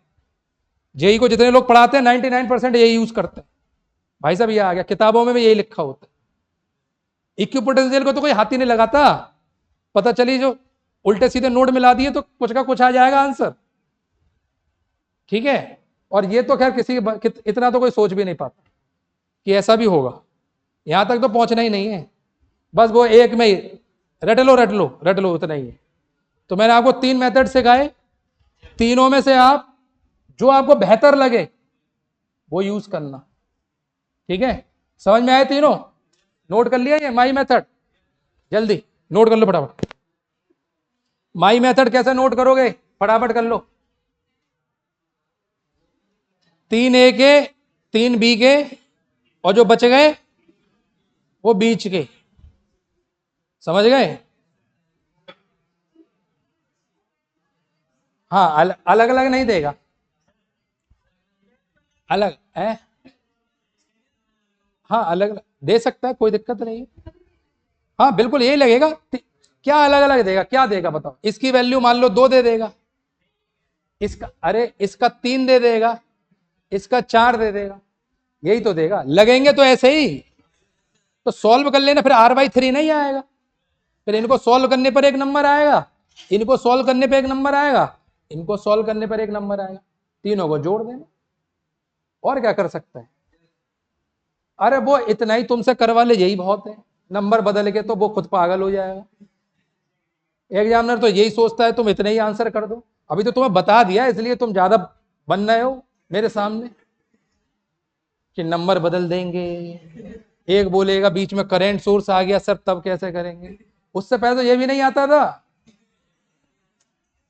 जेई को जितने लोग पढ़ाते हैं 99% यही यूज करते हैं। भाई साहब ये आ गया, किताबों में भी यही लिखा होता है। इक्विपोटेंशियल को तो कोई हाथ ही नहीं लगाता, पता चली जो उल्टे सीधे नोड मिला दिए तो कुछ का कुछ आ जाएगा आंसर। ठीक है, और ये तो खैर किसी इतना तो कोई सोच भी नहीं पाता कि ऐसा भी होगा, यहां तक तो पहुंचना ही नहीं है। बस वो एक में ही रट लो रट लो रट लो, उतना ही है। तो मैंने आपको 3 मेथड सिखाए, तीनों में से आप जो आपको बेहतर लगे वो यूज करना। ठीक है, समझ में आए तीनों? नोट कर लिया ये माई मेथड, जल्दी नोट कर लो फटाफट। माई मेथड कैसे नोट करोगे, फटाफट कर लो। 3A के, 3B के, और जो बच गए वो बीच के। समझ गए? हाँ, अलग अलग नहीं देगा, अलग है। हाँ, अलग दे सकता है, कोई दिक्कत नहीं है। हाँ बिल्कुल यही लगेगा। क्या अलग अलग देगा, क्या देगा बताओ? इसकी वैल्यू मान लो 2 दे देगा, इसका अरे इसका 3 दे देगा, इसका 4 दे देगा, यही तो देगा। लगेंगे तो ऐसे ही, तो सॉल्व कर लेना, फिर r/3 नहीं आएगा, फिर इनको सॉल्व करने पर एक नंबर आएगा, इनको सॉल्व करने पर एक नंबर आएगा, इनको सॉल्व करने पर एक नंबर आएगा, तीनों को जोड़ देना, और क्या कर सकता है। अरे वो इतना ही तुमसे करवा ले, यही बहुत है। नंबर बदल के तो वो खुद पागल हो जाएगा। एग्जामिनर तो यही सोचता है तुम इतने ही आंसर कर दो। अभी तो तुम्हें बता दिया, इसलिए तुम ज्यादा बन रहे हो मेरे सामने कि नंबर बदल देंगे। एक बोलेगा बीच में करंट सोर्स आ गया सर, तब कैसे करेंगे? उससे पहले तो ये भी नहीं आता था,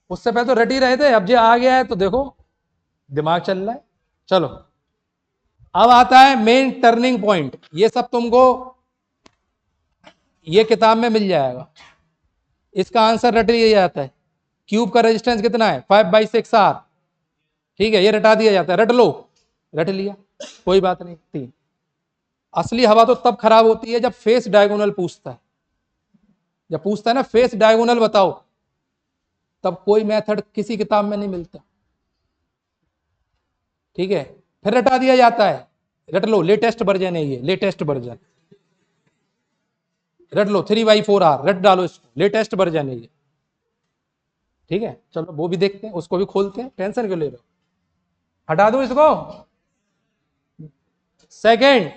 उससे पहले तो रट ही रहे थे, अब जो आ गया है तो देखो दिमाग चल रहा है। चलो, अब आता है मेन टर्निंग पॉइंट। ये सब तुमको ये किताब में मिल जाएगा, इसका आंसर रट लिया जाता है। क्यूब का रेजिस्टेंस कितना है, 5/6R। ठीक है, ये रटा दिया जाता है, रट लो, रट लिया, कोई बात नहीं। 3। असली हवा तो तब खराब होती है जब फेस डायगोनल पूछता है, जब पूछता है ना फेस डायगोनल बताओ, तब कोई मेथड किसी किताब में नहीं मिलता। ठीक है, फिर रटा दिया जाता है, रट लो, लेटेस्ट वर्जन है ये, लेटेस्ट वर्जन, रट लो 3/4R, रट डालो इसको, लेटेस्ट वर्जन है ये। ठीक है, चलो वो भी देखते हैं, उसको भी खोलते हैं, टेंशन क्यों ले रहे हो, हटा दो इसको। सेकंड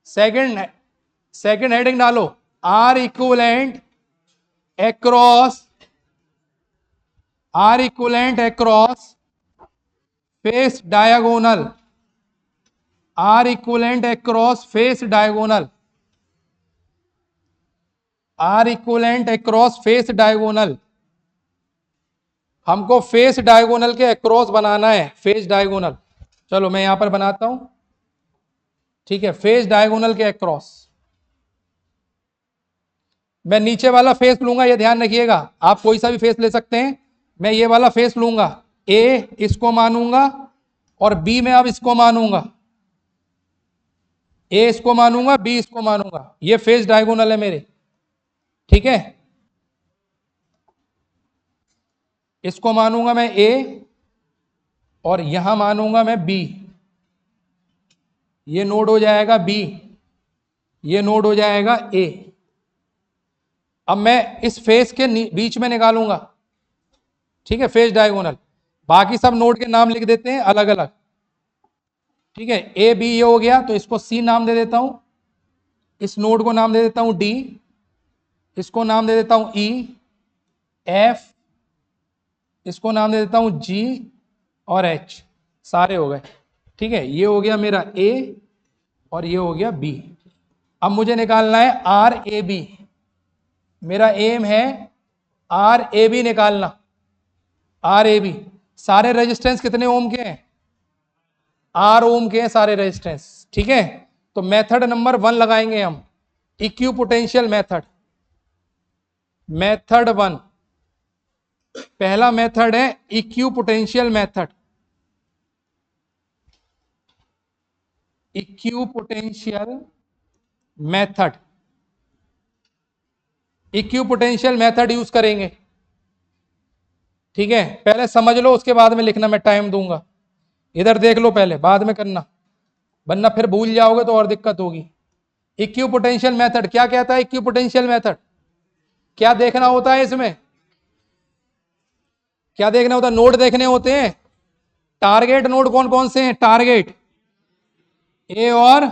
सेकंड सेकंड हेडिंग डालो, R equivalent across, R equivalent across face diagonal, R equivalent across face diagonal, R equivalent across face diagonal. हमको फेस डायगोनल के अक्रॉस बनाना है, फेस डायगोनल। चलो मैं यहां पर बनाता हूं। ठीक है, फेस डायगोनल के अक्रॉस, मैं नीचे वाला फेस लूंगा, ये ध्यान रखिएगा, आप कोई सा भी फेस ले सकते हैं। मैं ये वाला फेस लूंगा, ए इसको मानूंगा और बी में अब इसको मानूंगा, ए इसको मानूंगा, बी इसको मानूंगा, ये फेस डायगोनल है मेरे, ठीक है। इसको मानूंगा मैं ए और यहां मानूंगा मैं बी, ये नोड हो जाएगा बी, ये नोड हो जाएगा ए। अब मैं इस फेस के बीच में निकालूंगा, ठीक है, फेस डायगोनल। बाकी सब नोड के नाम लिख देते हैं अलग अलग, ठीक है। ए बी ये हो गया, तो इसको सी नाम दे देता हूं, इस नोड को नाम दे देता हूं डी, इसको नाम दे देता हूं ई, एफ, इसको नाम दे देता हूं जी और एच, सारे हो गए, ठीक है। ये हो गया मेरा ए और ये हो गया बी। अब मुझे निकालना है आर ए बी, मेरा एम है आर ए बी निकालना। आर ए बी सारे रेजिस्टेंस कितने ओम के हैं? आर ओम के हैं सारे रेजिस्टेंस, ठीक है। तो मेथड नंबर 1 लगाएंगे हम, इक्विपोटेंशियल मेथड। मेथड 1, पहला मेथड है equipotential method. Equipotential method, equipotential method use करेंगे, ठीक है। पहले समझ लो, उसके बाद में लिखना, मैं टाइम दूंगा। इधर देख लो पहले, बाद में करना, वरना फिर भूल जाओगे तो और दिक्कत होगी। इक्विपोटेंशियल मेथड क्या कहता है? इक्विपोटेंशियल मेथड क्या देखना होता है इसमें? क्या देखना होता है? नोड देखने होते हैं। टारगेट नोड कौन कौन से हैं? टारगेट ए और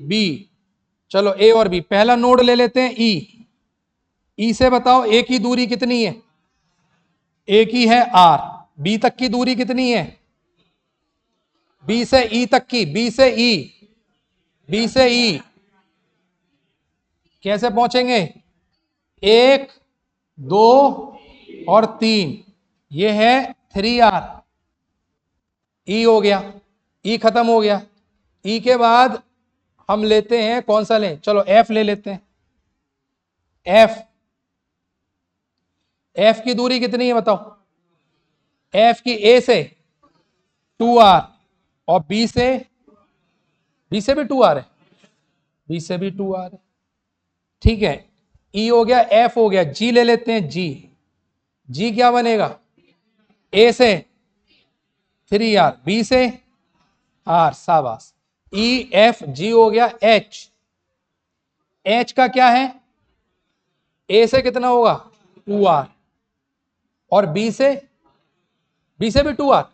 बी। चलो ए और बी, पहला नोड ले लेते हैं ई। ई से बताओ ए की दूरी कितनी है? ए की है आर। बी तक की दूरी कितनी है? बी से ई तक की, बी से ई, बी से ई कैसे पहुंचेंगे? 1 2 और 3, ये है 3R। ई हो गया, ई खत्म हो गया। ई के बाद हम लेते हैं, कौन सा लें? चलो एफ ले लेते हैं। एफ, एफ की दूरी कितनी है बताओ? एफ की ए से 2R और बी से, बी से भी 2R है, बी से भी 2R है, ठीक है। ई हो गया, एफ हो गया, जी ले लेते हैं। जी, जी क्या बनेगा? ए से 3R, बी से आर, शाबाश। ई एफ जी हो गया। एच, एच का क्या है? ए से कितना होगा? 2R और बी से, बी से भी 2R,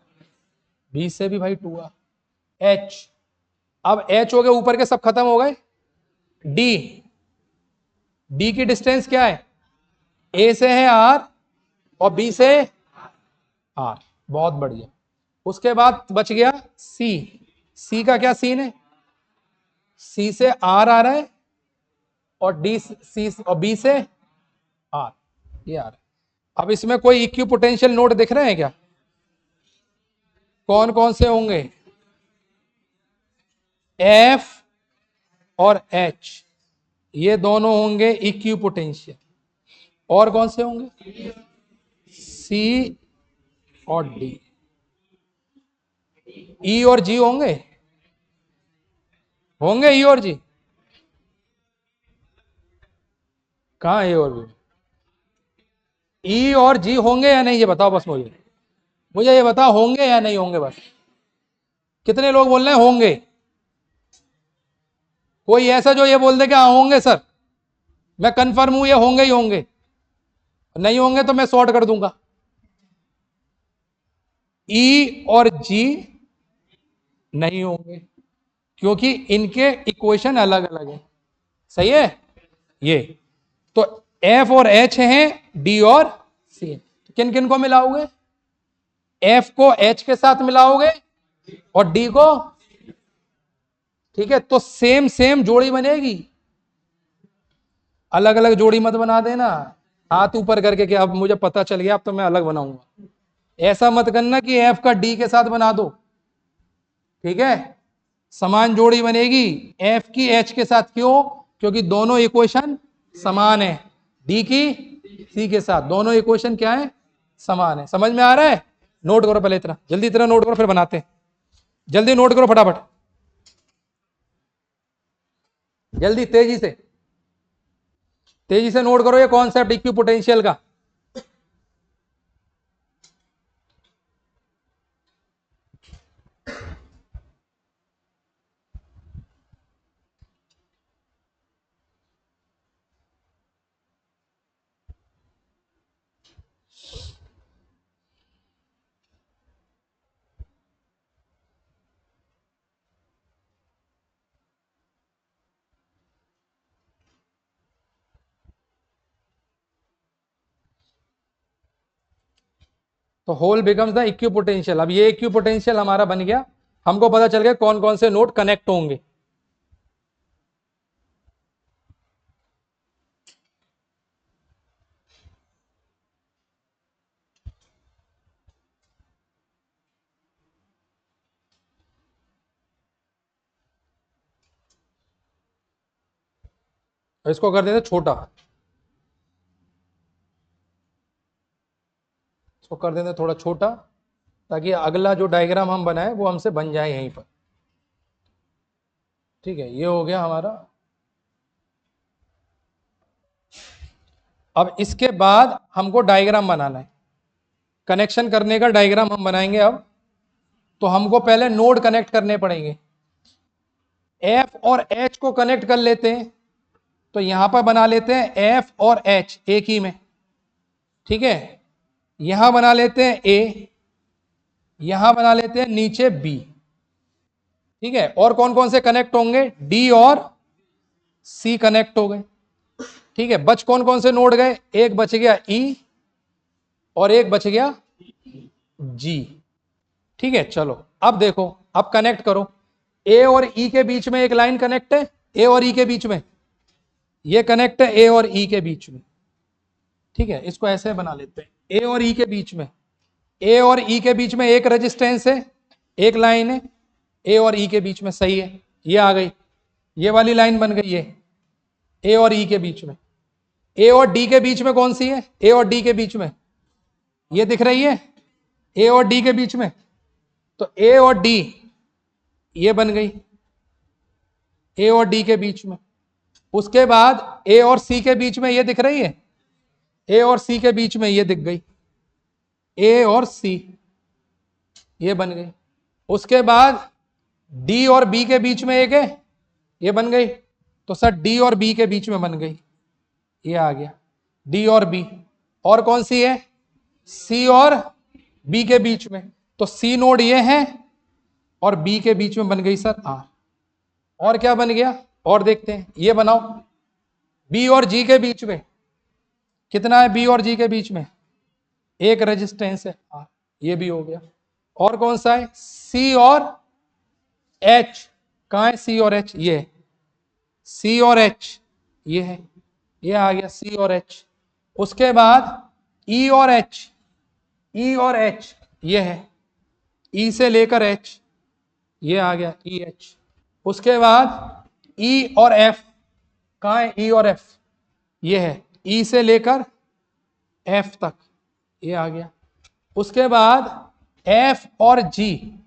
बी से भी भाई 2R। एच, अब एच हो गए, ऊपर के सब खत्म हो गए। डी, डी की डिस्टेंस क्या है? ए से है R और बी से R, बहुत बढ़िया। उसके बाद बच गया सी। सी का क्या सीन है? सी से R आ रहा है और डी सी और बी से R, ये आ रहा है। अब इसमें कोई इक्विपोटेंशियल नोड दिख रहे हैं क्या? कौन कौन से होंगे? F और H, ये दोनों होंगे इक्विपोटेंशियल। और कौन से होंगे? C और D। E और G होंगे? होंगे E और G? कहां ए और बी? ई और जी होंगे या नहीं, ये बताओ बस मुझे, मुझे ये बताओ होंगे या नहीं होंगे बस। कितने लोग बोल रहे हैं होंगे? कोई ऐसा जो ये बोल दे कि हाँ होंगे सर, मैं कंफर्म हूं ये होंगे ही होंगे। नहीं होंगे तो मैं सॉर्ट कर दूंगा। ई और जी नहीं होंगे क्योंकि इनके इक्वेशन अलग अलग है, सही है। ये तो एफ और एच हैं, डी और सी। तो किन किन को मिलाओगे? एफ को एच के साथ मिलाओगे और डी को, ठीक है। तो सेम सेम जोड़ी बनेगी, अलग अलग जोड़ी मत बना देना हाथ ऊपर करके कि अब मुझे पता चल गया अब तो मैं अलग बनाऊंगा। ऐसा मत करना कि एफ का डी के साथ बना दो, ठीक है। समान जोड़ी बनेगी एफ की एच के साथ। क्यों? क्योंकि दोनों इक्वेशन समान है, डी की सी के साथ, दोनों इक्वेशन क्या है, समान है। समझ में आ रहा है? नोट करो पहले, इतना जल्दी इतना नोट करो, फिर बनाते हैं। जल्दी नोट करो फटाफट, जल्दी तेजी से नोट करो ये कॉन्सेप्ट इक्वी पोटेंशियल का। तो होल बिकम्स द इक्विपोटेंशियल। अब ये इक्विपोटेंशियल हमारा बन गया, हमको पता चल गया कौन कौन से नोड कनेक्ट होंगे। इसको कर देते छोटा, इसको कर देते थोड़ा छोटा, ताकि अगला जो डायग्राम हम बनाए वो हमसे बन जाए यहीं पर। ठीक है, ये हो गया हमारा। अब इसके बाद हमको डायग्राम बनाना है, कनेक्शन करने का डायग्राम हम बनाएंगे अब। तो हमको पहले नोड कनेक्ट करने पड़ेंगे। एफ और एच को कनेक्ट कर लेते हैं, तो यहां पर बना लेते हैं एफ और एच एक ही में। ठीक है, यहां बना लेते हैं ए, यहां बना लेते हैं नीचे बी। ठीक है, और कौन कौन से कनेक्ट होंगे, डी और सी कनेक्ट हो गए। ठीक है, बच कौन कौन से नोड गए, एक बच गया ई और एक बच गया जी। ठीक है, चलो अब देखो, अब कनेक्ट करो। ए और ई के बीच में एक लाइन कनेक्ट है, ए और ई के बीच में ये कनेक्ट है, ए और ई के बीच में। ठीक है, इसको ऐसे बना लेते हैं, ए और ई के बीच में, ए और ई के बीच में एक रेजिस्टेंस है, एक लाइन है, ए और ई के बीच में। सही है, ये आ गई, ये वाली लाइन बन गई है ए और ई के बीच में। ए और डी के बीच में कौन सी है, ए और डी के बीच में ये दिख रही है, ए और डी के बीच में। तो ए और डी ये बन गई, ए और डी के बीच में। उसके बाद ए और सी के बीच में ये दिख रही है, ए और सी के बीच में ये दिख गई, ए और सी ये बन गई। उसके बाद डी और बी के बीच में एक है, ये बन गई। तो सर डी और बी के बीच में बन गई, ये आ गया डी और बी। और कौन सी है, सी और बी के बीच में। तो सी नोड ये है और बी के बीच में बन गई सर आर। और क्या बन गया, और देखते हैं, ये बनाओ बी और जी के बीच में कितना है, बी और जी के बीच में एक रेजिस्टेंस है आर, ये भी हो गया। और कौन सा है, सी और एच। कहां है सी और एच, ये सी और एच ये है, ये आ गया सी और एच। उसके बाद ई और एच, ई और एच ये है, ई से लेकर एच ये आ गया ई एच। उसके बाद ई और एफ, कहां है ई और एफ, ये है ई से लेकर एफ तक, ये आ गया। उसके बाद एफ और जी,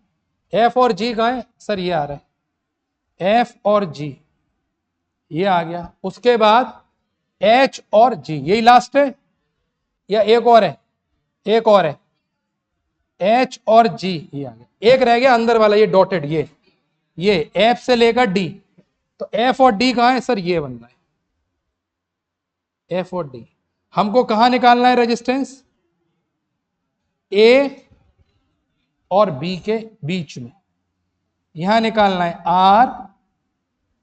एफ और जी कहां है सर, ये आ रहा है एफ और जी, ये आ गया। उसके बाद एच और जी, यही लास्ट है या एक और है, एक और है एच और जी, ये आ गया। एक रह गया अंदर वाला, ये डॉटेड, ये एफ से लेकर डी। तो एफ और डी कहां है सर, ये बनना है एफ और डी। हमको कहां निकालना है रेजिस्टेंस, ए और बी के बीच में, यहां निकालना है आर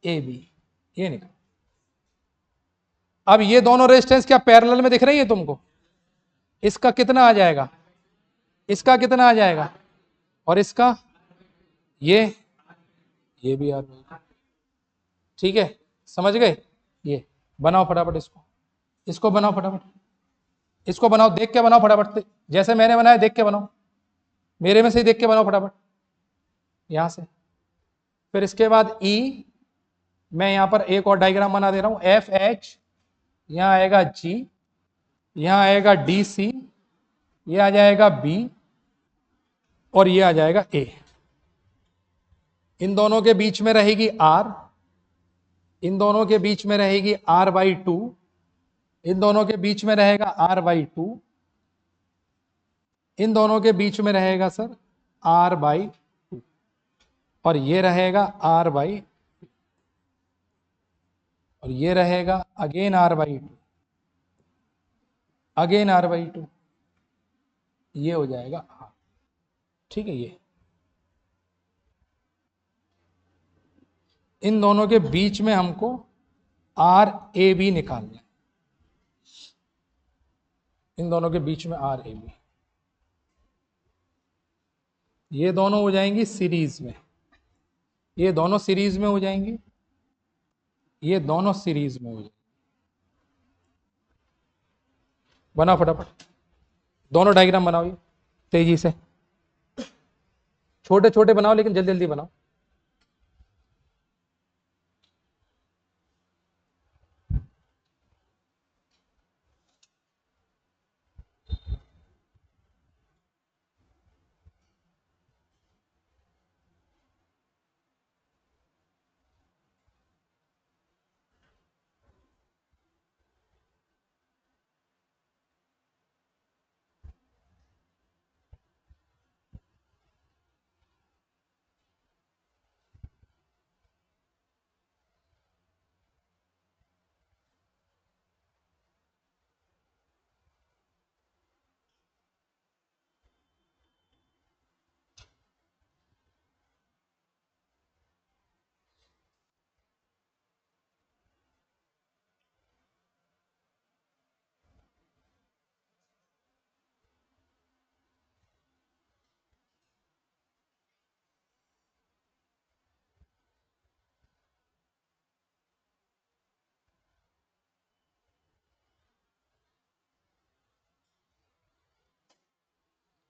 ए बी, ये निकाल। अब ये दोनों रेजिस्टेंस क्या पैरेलल में दिख रही है तुमको, इसका कितना आ जाएगा, इसका कितना आ जाएगा, और इसका ये भी आ जाएगा। ठीक है, समझ गए। ये बनाओ फटाफट, इसको बनाओ फटाफट, इसको बनाओ, देख के बनाओ फटाफट, जैसे मैंने बनाया देख के बनाओ, मेरे में से ही देख के बनाओ फटाफट यहां से। फिर इसके बाद ई, मैं यहां पर एक और डायग्राम बना दे रहा हूं, एफ एच यहाँ आएगा G, यहाँ आएगा DC, ये आ जाएगा B और ये आ जाएगा A। इन दोनों के बीच में रहेगी R, इन दोनों के बीच में रहेगी R/2, इन दोनों के बीच में रहेगा R/2, इन दोनों के बीच में रहेगा सर R/2 और ये रहेगा R/2 और ये रहेगा अगेन R/2, अगेन R/2, ये हो जाएगा R। ठीक है, ये इन दोनों के बीच में हमको RAB निकालना है, इन दोनों के बीच में RAB। ये दोनों हो जाएंगी सीरीज में, ये दोनों सीरीज में हो जाएंगी, ये दोनों सीरीज में हो जाएंगे। बनाओ फटाफट, दोनों डायग्राम बनाओ ये तेजी से, छोटे छोटे बनाओ लेकिन जल्दी जल्दी बनाओ।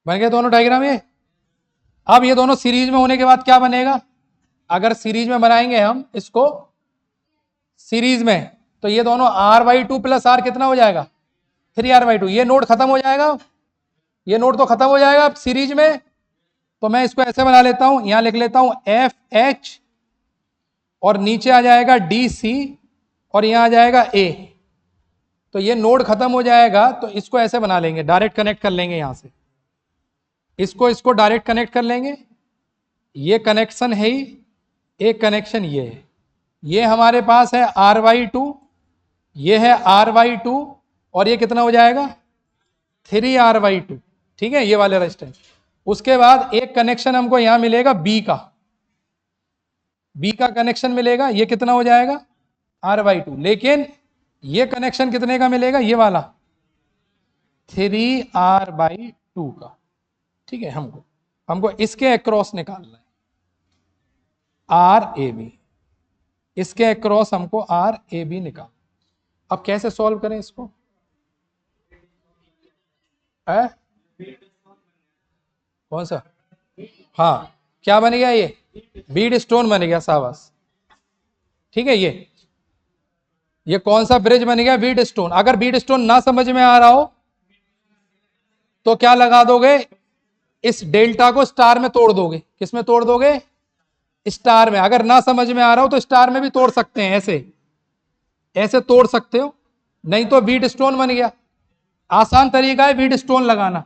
बन गए दोनों डायग्राम ये। अब ये दोनों सीरीज में होने के बाद क्या बनेगा, अगर सीरीज में बनाएंगे हम इसको सीरीज में, तो ये दोनों R/2 प्लस R कितना हो जाएगा 3R/2। ये नोड खत्म हो जाएगा, ये नोड तो खत्म हो जाएगा अब सीरीज में। तो मैं इसको ऐसे बना लेता हूं, यहां लिख लेता हूं FH और नीचे आ जाएगा DC और यहां आ जाएगा A। तो ये नोड खत्म हो जाएगा, तो इसको ऐसे बना लेंगे, डायरेक्ट कनेक्ट कर लेंगे यहां से, इसको डायरेक्ट कनेक्ट कर लेंगे। ये कनेक्शन है ही, एक कनेक्शन ये है, ये हमारे पास है R/2, ये है R/2 और ये कितना हो जाएगा 3R/2। ठीक है, ये वाले रेजिस्टेंस। उसके बाद एक कनेक्शन हमको यहां मिलेगा B का कनेक्शन मिलेगा, ये कितना हो जाएगा R/2। लेकिन ये कनेक्शन कितने का मिलेगा, ये वाला 3R/2 का। ठीक है, हमको इसके अक्रॉस निकालना है RAB, इसके अक्रॉस हमको RAB निकाल। अब कैसे सॉल्व करें इसको, कौन सा, हाँ क्या बन गया, ये बीड स्टोन बन गया, शाबाश। ठीक है, ये कौन सा ब्रिज बन गया, बीड स्टोन। अगर बीड स्टोन ना समझ में आ रहा हो तो क्या लगा दोगे, इस डेल्टा को स्टार में तोड़ दोगे। किस में तोड़ दोगे, स्टार में। अगर ना समझ में आ रहा हो तो स्टार में भी तोड़ सकते हैं, ऐसे तोड़ सकते हो, नहीं तो बीड स्टोन बन गया। आसान तरीका है बीड स्टोन लगाना।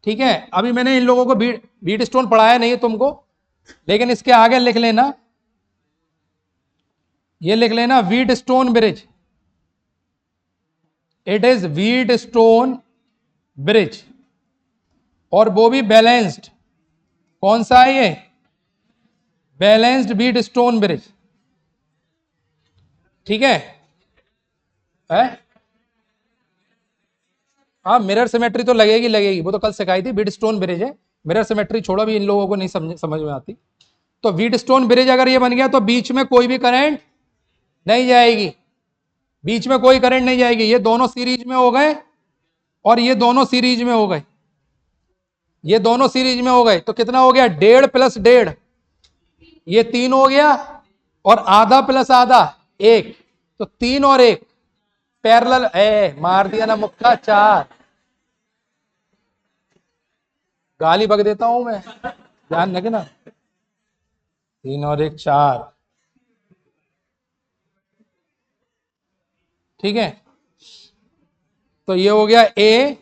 ठीक है, अभी मैंने इन लोगों को बीड स्टोन पढ़ाया नहीं है तुमको, लेकिन इसके आगे लिख लेना, ये लिख लेना wheat stone bridge, it is wheat stone bridge, और वो भी बैलेंस्ड। कौन सा है ये, बैलेंस्ड वीट स्टोन ब्रिज। ठीक है, हाँ मिरर सिमेट्री तो लगेगी, वो तो कल सिखाई थी। वीट स्टोन ब्रिज है, मिरर सिमेट्री छोड़ो, भी इन लोगों को नहीं समझ में आती। तो वीट स्टोन ब्रिज अगर ये बन गया तो बीच में कोई भी करंट नहीं जाएगी, बीच में कोई करंट नहीं जाएगी। ये दोनों सीरीज में हो गए और ये दोनों सीरीज में हो गए, ये दोनों सीरीज में हो गए। तो कितना हो गया, 1.5 + 1.5, ये 3 हो गया, और आधा प्लस आधा 1, तो 3 और 1 पैरेलल ए मार दिया ना मुक्का, 4। गाली बक देता हूं मैं, ध्यान रखना। 3 और 1 4। ठीक है, तो ये हो गया ए,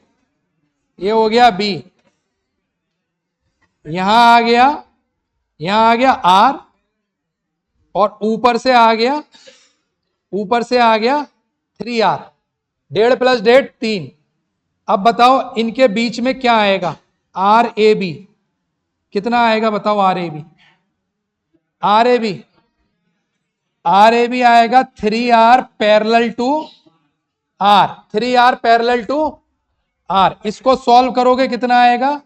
ये हो गया बी, यहां आ गया, यहां आ गया आर, और ऊपर से आ गया, ऊपर से आ गया 3R। 1.5 प्लस 1.5 3। अब बताओ इनके बीच में क्या आएगा, आर ए बी। कितना आएगा बताओ R A B? R A B, R A B आएगा 3R parallel to R. 3R parallel to R. इसको सॉल्व करोगे कितना आएगा?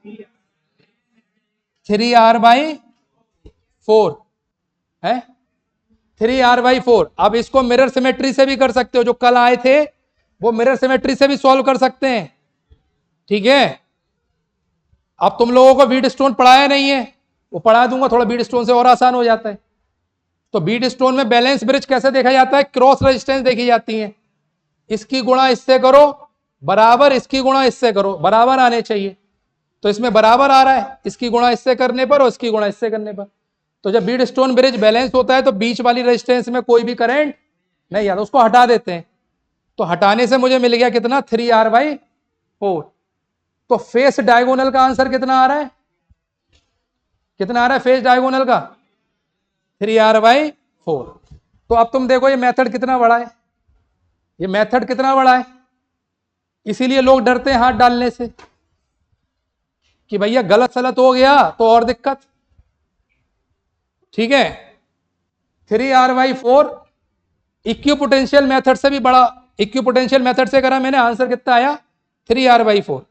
3R/4 है, 3R/4। अब इसको मिरर सिमेट्री से भी कर सकते हो, जो कल आए थे वो मिरर सिमेट्री से भी सॉल्व कर सकते हैं। ठीक है, अब तुम लोगों को बीट स्टोन पढ़ाया नहीं है, वो पढ़ा दूंगा, थोड़ा बीट स्टोन से और आसान हो जाता है। तो बीट स्टोन में बैलेंस ब्रिज कैसे देखा जाता है? क्रॉस रेजिस्टेंस देखी जाती है। इसकी गुणा इससे करो बराबर, इसकी गुणा इससे करो बराबर आने चाहिए। तो इसमें बराबर आ रहा है, इसकी गुणा इससे करने पर और इसकी गुणा इससे करने पर। तो जब बीट स्टोन ब्रिज बैलेंस होता है तो बीच वाली रेजिस्टेंस में कोई भी करंट नहीं आता, उसको हटा देते हैं। तो हटाने से मुझे मिल गया कितना? 3R/4। तो फेस डायगोनल का आंसर कितना आ रहा है? कितना आ रहा है फेस डायगोनल का? 3R/4। तो अब तुम देखो ये मेथड कितना बड़ा है, ये मेथड कितना बड़ा है। इसीलिए लोग डरते हैं हाथ डालने से कि भैया गलत सलत हो गया तो और दिक्कत। ठीक है, 3R/4 इक्विपोटेंशियल मेथड से भी बड़ा। इक्विपोटेंशियल मेथड से करा मैंने, आंसर कितना आया? 3R/4।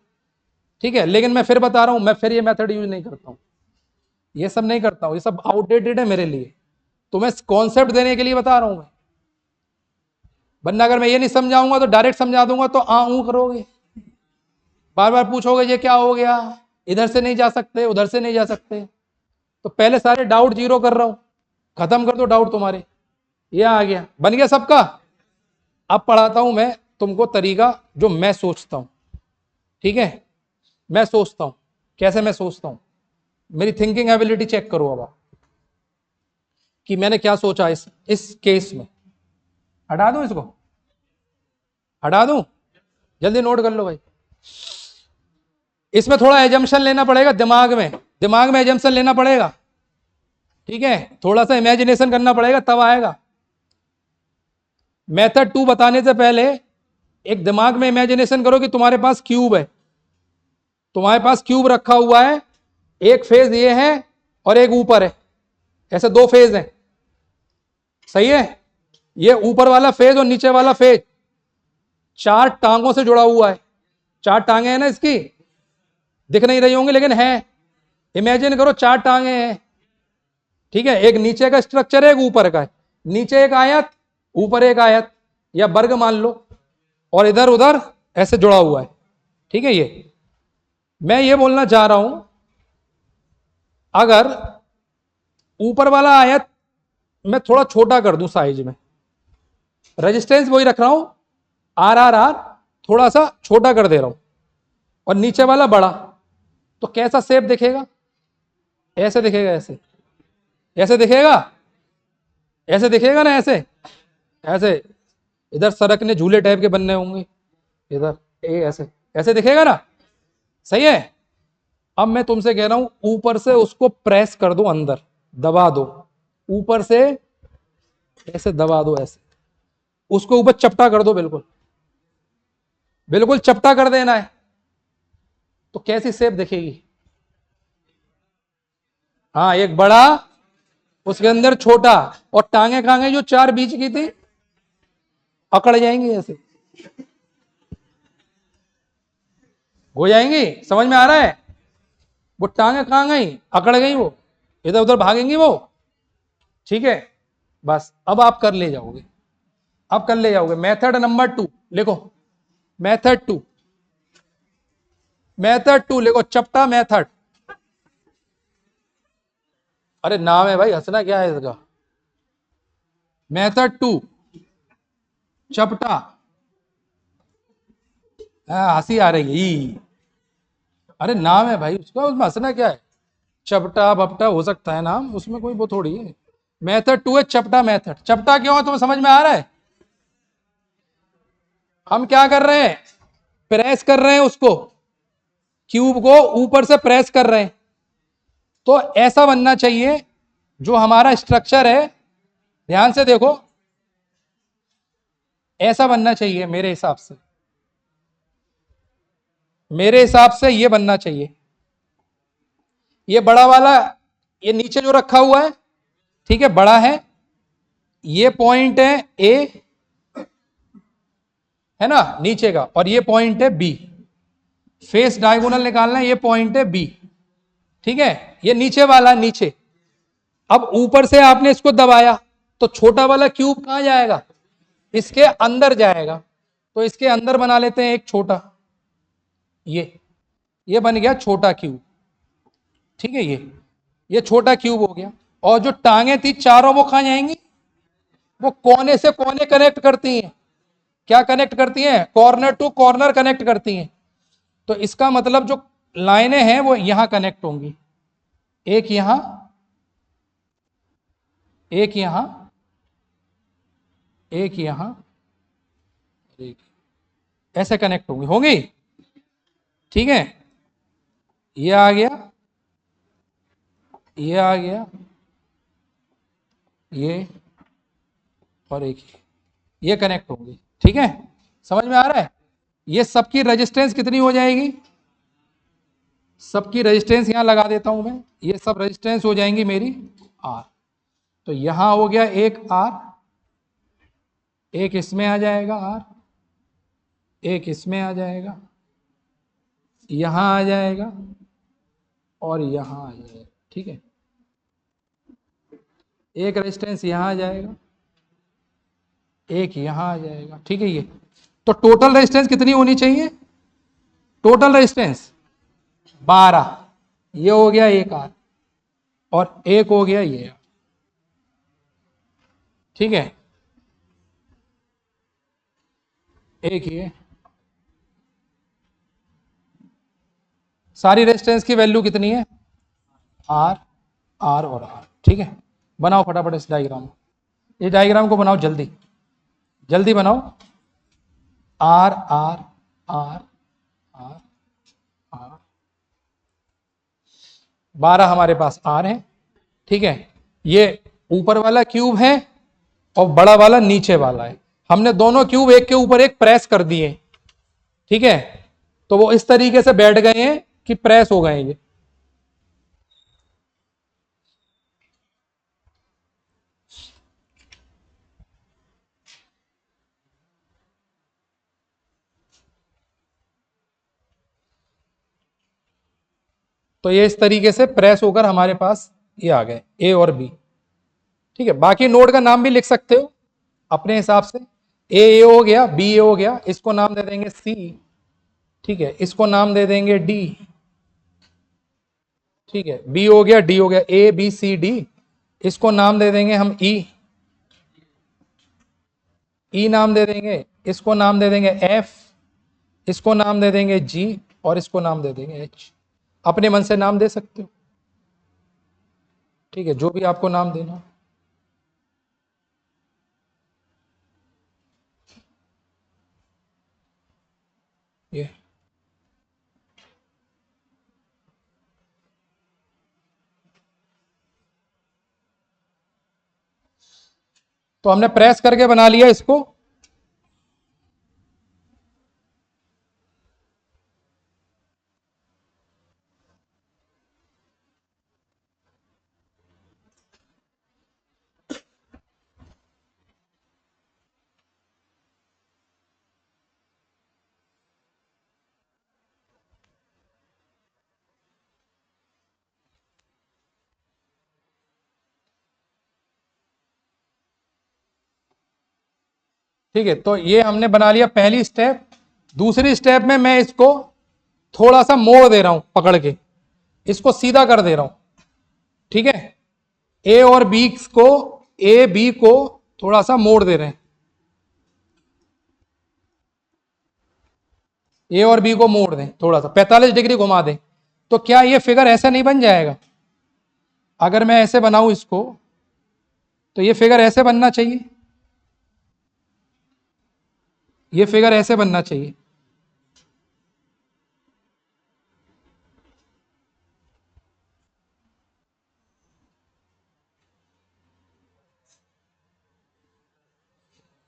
ठीक है, लेकिन मैं फिर बता रहा हूं, मैं फिर ये मेथड यूज नहीं करता हूं, ये सब नहीं करता हूं, ये सब आउटडेटेड है मेरे लिए। तुम्हें कॉन्सेप्ट देने के लिए बता रहा हूं मैं, वरना अगर मैं ये नहीं समझाऊंगा तो डायरेक्ट समझा दूंगा तो करोगे, बार बार पूछोगे ये क्या हो गया, इधर से नहीं जा सकते, उधर से नहीं जा सकते। तो पहले सारे डाउट जीरो कर रहा हूं, खत्म कर दो डाउट तुम्हारे। ये आ गया, बन गया सबका। अब पढ़ाता हूं मैं तुमको तरीका जो मैं सोचता हूं। ठीक है, मैं सोचता हूं, कैसे मैं सोचता हूं, मेरी थिंकिंग एबिलिटी चेक करो अब आप कि मैंने क्या सोचा इस केस में। हटा दूं इसको, हटा दूं, जल्दी नोट कर लो भाई। इसमें थोड़ा एजम्पशन लेना पड़ेगा, दिमाग में एजम्पशन लेना पड़ेगा। ठीक है, थोड़ा सा इमेजिनेशन करना पड़ेगा तब आएगा। मेथड 2 बताने से पहले एक दिमाग में इमेजिनेशन करो कि तुम्हारे पास क्यूब है, तुम्हारे पास क्यूब रखा हुआ है, एक फेज ये है और एक ऊपर है, ऐसे 2 फेज हैं। सही है, ये ऊपर वाला फेज और नीचे वाला फेज 4 टांगों से जुड़ा हुआ है। 4 टांगे हैं ना, इसकी दिख नहीं रही होंगी लेकिन है। इमेजिन करो 4 टांगे हैं। ठीक है, एक नीचे का स्ट्रक्चर है, एक ऊपर का है। नीचे एक आयत, ऊपर एक आयत या वर्ग मान लो, और इधर उधर ऐसे जुड़ा हुआ है। ठीक है, ये मैं ये बोलना चाह रहा हूं, अगर ऊपर वाला आयत मैं थोड़ा छोटा कर दूं साइज में, रेजिस्टेंस वही रख रहा हूं, RR थोड़ा सा छोटा कर दे रहा हूं, और नीचे वाला बड़ा, तो कैसा शेप दिखेगा? ऐसे दिखेगा, ऐसे दिखेगा, ऐसे दिखेगा ना, ऐसे इधर सरकने झूले टाइप के बनने होंगे, इधर ऐसे ऐसे दिखेगा ना। सही है, अब मैं तुमसे कह रहा हूं ऊपर से उसको प्रेस कर दो, अंदर दबा दो, ऊपर से ऐसे दबा दो, ऐसे उसको ऊपर चपटा कर दो, बिल्कुल बिल्कुल चपटा कर देना है, तो कैसी शेप दिखेगी? हाँ, एक बड़ा, उसके अंदर छोटा, और टांगे कांगे जो 4 बीच की थी अकड़ जाएंगी, ऐसे हो जाएंगी। समझ में आ रहा है? वो टांगे कहां गई? अकड़ गई, वो इधर उधर भागेंगी वो। ठीक है, बस अब आप कर ले जाओगे, अब कर ले जाओगे। मेथड नंबर 2 लिखो, मेथड 2, मेथड 2 लिखो, चपटा मेथड। अरे नाम है भाई, हंसना क्या है इसका? मेथड 2 चपटा। हाँ, हंसी आ रही है अरे नाम है भाई उसका, उसमें हंसना क्या है। चपटा बपटा हो सकता है नाम, उसमें कोई वो थोड़ी है। मेथड टू है चपटा मेथड। चपटा क्यों है तुम्हें समझ में आ रहा है। हम क्या कर रहे हैं, प्रेस कर रहे हैं उसको, क्यूब को ऊपर से प्रेस कर रहे हैं। तो ऐसा बनना चाहिए जो हमारा स्ट्रक्चर है, ध्यान से देखो, ऐसा बनना चाहिए मेरे हिसाब से। मेरे हिसाब से ये बनना चाहिए, ये बड़ा वाला, ये नीचे जो रखा हुआ है, ठीक है, बड़ा है, ये पॉइंट है ए, है ना, नीचे का, और ये पॉइंट है बी। फेस डायगोनल निकालना है, ये पॉइंट है बी, ठीक है, ये नीचे वाला नीचे। अब ऊपर से आपने इसको दबाया तो छोटा वाला क्यूब कहां जाएगा, इसके अंदर जाएगा। तो इसके अंदर बना लेते हैं एक छोटा, ये बन गया छोटा क्यूब, ठीक है, ये छोटा क्यूब हो गया। और जो टांगे थी चारों वो कहां जाएंगी, वो कोने से कोने कनेक्ट करती हैं। क्या कनेक्ट करती हैं, कॉर्नर टू कॉर्नर कनेक्ट करती हैं। तो इसका मतलब जो लाइनें हैं वो यहां कनेक्ट होंगी, एक यहां, एक यहां, एक यहां, एक, ऐसे कनेक्ट होंगी होंगी, ठीक है। ये आ गया, ये आ गया, ये, और एक ये कनेक्ट होंगी, ठीक है, समझ में आ रहा है। ये सबकी रेजिस्टेंस कितनी हो जाएगी, सबकी रेजिस्टेंस यहां लगा देता हूं मैं, ये सब रेजिस्टेंस हो जाएंगी मेरी आर। तो यहां हो गया एक आर, एक इसमें आ जाएगा आर, एक इसमें आ जाएगा, यहां आ जाएगा, और यहां आ जाएगा, ठीक है। एक रेजिस्टेंस यहां आ जाएगा, एक यहां आ जाएगा, ठीक है। ये तो टोटल रेजिस्टेंस कितनी होनी चाहिए, टोटल रेजिस्टेंस 12। ये हो गया एक आर, और एक हो गया ये, ठीक है, एक ये। सारी रेजिस्टेंस की वैल्यू कितनी है, आर, आर और आर, ठीक है। बनाओ फटाफट इस डायग्राम, इस डायग्राम को बनाओ जल्दी, जल्दी बनाओ। R R R R R, 12 हमारे पास आर है, ठीक है। ये ऊपर वाला क्यूब है और बड़ा वाला नीचे वाला है। हमने दोनों क्यूब एक के ऊपर एक प्रेस कर दिए, ठीक है। तो वो इस तरीके से बैठ गए हैं कि प्रेस हो गए ये। तो ये इस तरीके से प्रेस होकर हमारे पास ये आ गए ए और बी, ठीक है। बाकी नोड का नाम भी लिख सकते हो अपने हिसाब से, ए हो गया, बी ए हो गया, इसको नाम दे देंगे सी, ठीक है, इसको नाम दे देंगे डी, ठीक है, बी हो गया, डी हो गया, ए बी सी डी, इसको नाम दे देंगे हम ई, ई नाम दे देंगे, इसको नाम दे देंगे एफ, इसको नाम दे देंगे जी, और इसको नाम दे देंगे एच। अपने मन से नाम दे सकते हो, ठीक है, जो भी आपको नाम देना। ये तो हमने प्रेस करके बना लिया इसको, ठीक है। तो ये हमने बना लिया पहली स्टेप। दूसरी स्टेप में मैं इसको थोड़ा सा मोड़ दे रहा हूं, पकड़ के इसको सीधा कर दे रहा हूं, ठीक है। ए और बी को, ए बी को थोड़ा सा मोड़ दे रहे हैं, ए और बी को मोड़ दें, थोड़ा सा 45 डिग्री घुमा दें, तो क्या ये फिगर ऐसा नहीं बन जाएगा? अगर मैं ऐसे बनाऊं इसको, तो ये फिगर ऐसे बनना चाहिए, ये फिगर ऐसे बनना चाहिए।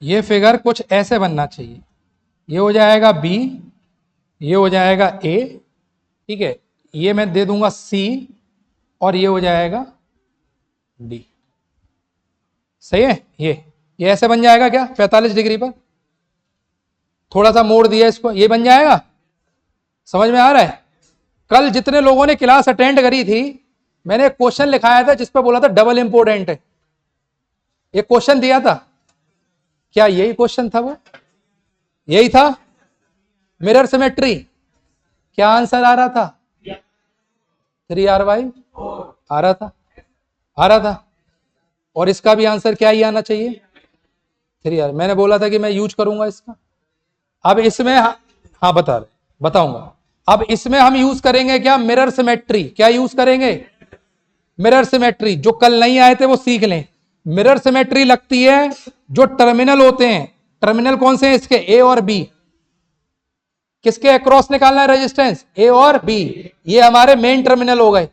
ये फिगर कुछ ऐसे बनना चाहिए। ये हो जाएगा बी, ये हो जाएगा ए, ठीक है, ये मैं दे दूंगा सी, और ये हो जाएगा डी। सही है? ये ऐसे बन जाएगा क्या 45 डिग्री पर? थोड़ा सा मोड़ दिया इसको, ये बन जाएगा। समझ में आ रहा है? कल जितने लोगों ने क्लास अटेंड करी थी, मैंने एक क्वेश्चन लिखाया था जिस पर बोला था डबल इंपोर्टेंट है, एक क्वेश्चन दिया था। क्या यही क्वेश्चन था? वो यही था, मिरर सिमेट्री। क्या आंसर आ रहा था? 3R/, आ रहा था, आ रहा था। और इसका भी आंसर क्या ही आना चाहिए? 3R। मैंने बोला था कि मैं यूज करूंगा इसका। अब इसमें हाँ बताऊंगा। अब इसमें हम यूज करेंगे क्या? Mirror symmetry. क्या यूज करेंगे? Mirror symmetry. जो कल नहीं आए थे वो सीख लें। मिरर सिमेट्री लगती है जो टर्मिनल होते हैं। टर्मिनल कौन से हैं इसके? ए और बी। किसके अक्रॉस निकालना है रेजिस्टेंस? ए और बी। ये हमारे मेन टर्मिनल हो गए।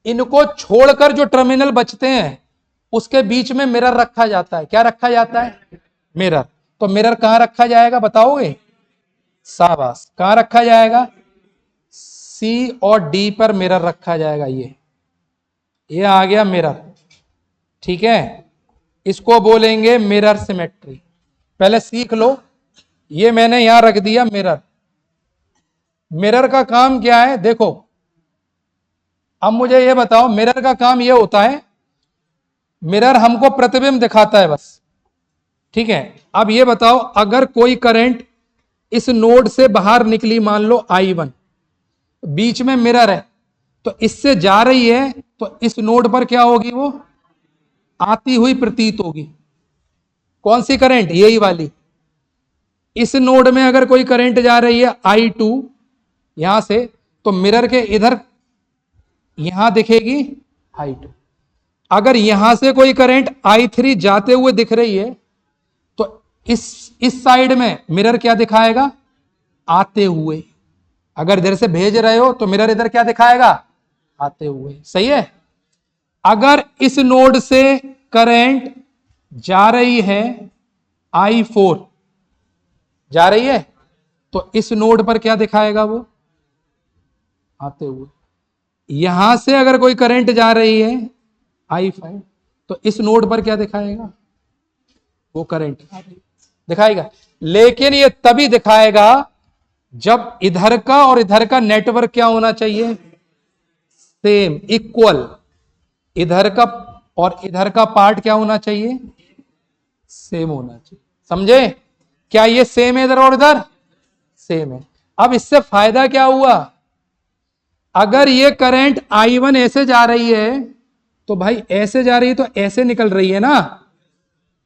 इनको छोड़कर जो टर्मिनल बचते हैं उसके बीच में मिरर रखा जाता है। क्या रखा जाता है? मिरर। तो मिरर कहां रखा जाएगा बताओगे? शाबाश। कहां रखा जाएगा? सी और डी पर मिरर रखा जाएगा। ये आ गया मिरर, ठीक है। इसको बोलेंगे मिरर सिमेट्री। पहले सीख लो। ये मैंने यहां रख दिया मिरर। मिरर का काम क्या है देखो। अब मुझे ये बताओ, मिरर का काम ये होता है, मिरर हमको प्रतिबिंब दिखाता है बस, ठीक है। अब ये बताओ, अगर कोई करंट इस नोड से बाहर निकली, मान लो I1, बीच में मिरर है, तो इससे जा रही है, तो इस नोड पर क्या होगी? वो आती हुई प्रतीत होगी। कौन सी करंट? यही वाली। इस नोड में अगर कोई करंट जा रही है I2 यहां से, तो मिरर के इधर यहां दिखेगी I2। अगर यहां से कोई करंट I3 जाते हुए दिख रही है, तो इस साइड में मिरर क्या दिखाएगा? आते हुए। अगर इधर से भेज रहे हो तो मिरर इधर क्या दिखाएगा? आते हुए। सही है? अगर इस नोड से करंट जा रही है I4, जा रही है, तो इस नोड पर क्या दिखाएगा? वो आते हुए। यहां से अगर कोई करंट जा रही है I5, तो इस नोड पर क्या दिखाएगा? वो करंट दिखाएगा। लेकिन ये तभी दिखाएगा जब इधर का और इधर का नेटवर्क क्या होना चाहिए? Same, equal. इधर का और इधर का पार्ट क्या होना चाहिए? सेम होना चाहिए। समझे? क्या ये सेम है इधर और इधर? सेम है। अब इससे फायदा क्या हुआ? अगर ये करंट I1 ऐसे जा रही है, तो भाई ऐसे जा रही है तो ऐसे निकल रही है ना,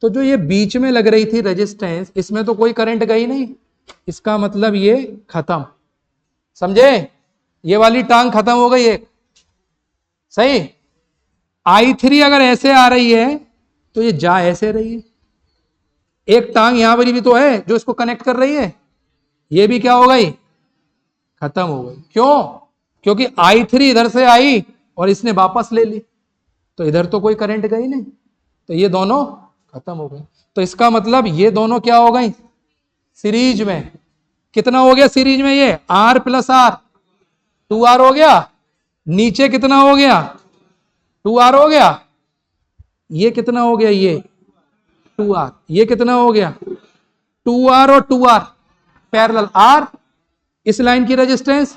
तो जो ये बीच में लग रही थी रेजिस्टेंस, इसमें तो कोई करंट गई नहीं। इसका मतलब ये खत्म। समझे? ये वाली टांग खत्म हो गई एक। सही। I3 अगर ऐसे आ रही है तो ये जा ऐसे रही है। एक टांग यहां पर भी तो है जो इसको कनेक्ट कर रही है, ये भी क्या हो गई? खत्म हो गई। क्यों? क्योंकि I3 इधर से आई और इसने वापस ले ली, तो इधर तो कोई करंट गई नहीं, तो ये दोनों खत्म हो गए। तो इसका मतलब ये दोनों क्या हो गई? सीरीज में। कितना हो गया सीरीज में? ये R + R, 2R हो गया। नीचे कितना हो गया? 2R हो गया। ये कितना हो गया? ये 2R। ये कितना हो गया? 2R और 2R पैरेलल। R इस लाइन की रेजिस्टेंस,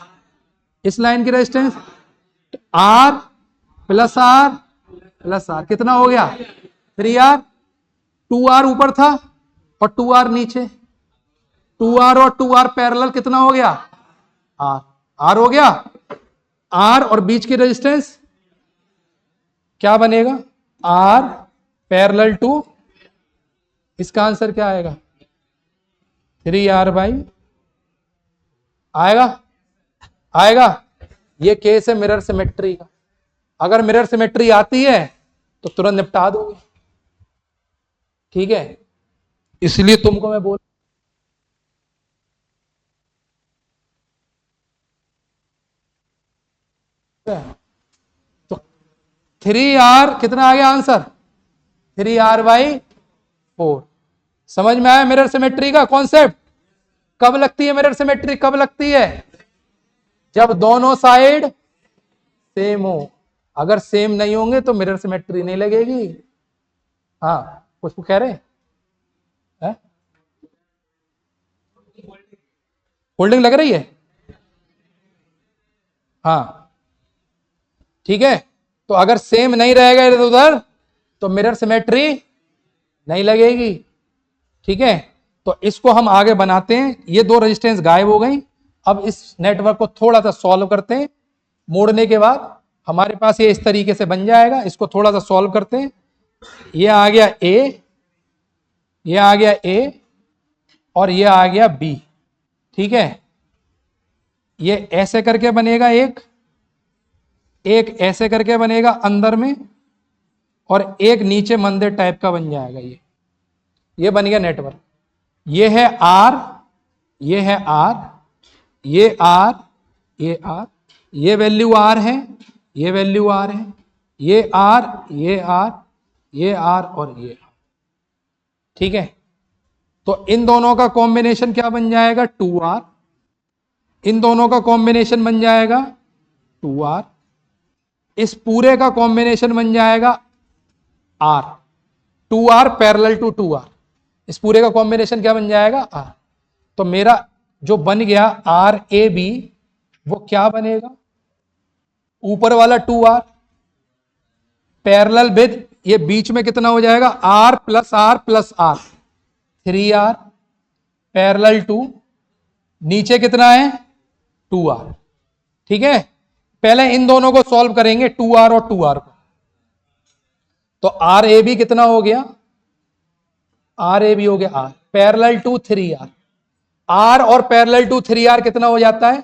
इस लाइन की रेजिस्टेंस, R + R + R कितना हो गया? 3R। 2R ऊपर था और 2R नीचे। 2R और 2R पैरेलल कितना हो गया? R। R हो गया। R और बीच की रेजिस्टेंस क्या बनेगा? R पैरेलल टू, इसका आंसर क्या आएगा? 3R/, आएगा, आएगा। ये केस है मिरर सिमेट्री का। अगर मिरर सिमेट्री आती है तो तुरंत निपटा दोगे, ठीक है। इसलिए तुमको मैं बोल, तो 3R कितना आ गया आंसर, 3R/4। समझ में आया मिरर सिमेट्री का कॉन्सेप्ट। कब लगती है मिरर सिमेट्री, कब लगती है, जब दोनों साइड सेम हो। अगर सेम नहीं होंगे तो मिरर सिमेट्री नहीं लगेगी। हाँ, कुछ कह रहे हैं, होल्डिंग लग रही है, हाँ ठीक है। तो अगर सेम नहीं रहेगा इधर उधर तो मिरर सिमेट्री नहीं लगेगी, ठीक है। तो इसको हम आगे बनाते हैं। ये दो रेजिस्टेंस गायब हो गई। अब इस नेटवर्क को थोड़ा सा सॉल्व करते हैं। मोड़ने के बाद हमारे पास ये इस तरीके से बन जाएगा। इसको थोड़ा सा सॉल्व करते हैं। ये आ गया ए, ये आ गया ए, और ये आ गया बी, ठीक है। ये ऐसे करके बनेगा, एक एक ऐसे करके बनेगा अंदर में, और एक नीचे मंदिर टाइप का बन जाएगा। ये बन गया नेटवर्क। ये है आर, ये है आर, ये आर, ये आर, ये वैल्यू आर है, ये वैल्यू आर है, ये आर, ये आर, ये आर और ये आर, ठीक है। तो इन दोनों का कॉम्बिनेशन क्या बन जाएगा, 2R। इन दोनों का कॉम्बिनेशन बन जाएगा 2R। इस पूरे का कॉम्बिनेशन बन जाएगा R। 2R parallel to 2R। इस पूरे का कॉम्बिनेशन क्या बन जाएगा, R। तो मेरा जो बन गया RAB, वो क्या बनेगा, ऊपर वाला 2R पैरेलल विद, ये बीच में कितना हो जाएगा, R plus R plus R, 3R parallel to, नीचे कितना है 2R, ठीक है। पहले इन दोनों को सॉल्व करेंगे, 2R और 2R को। तो RAB कितना हो गया, RAB हो गया R parallel to 3R। R और पैरेलल टू 3R कितना हो जाता है,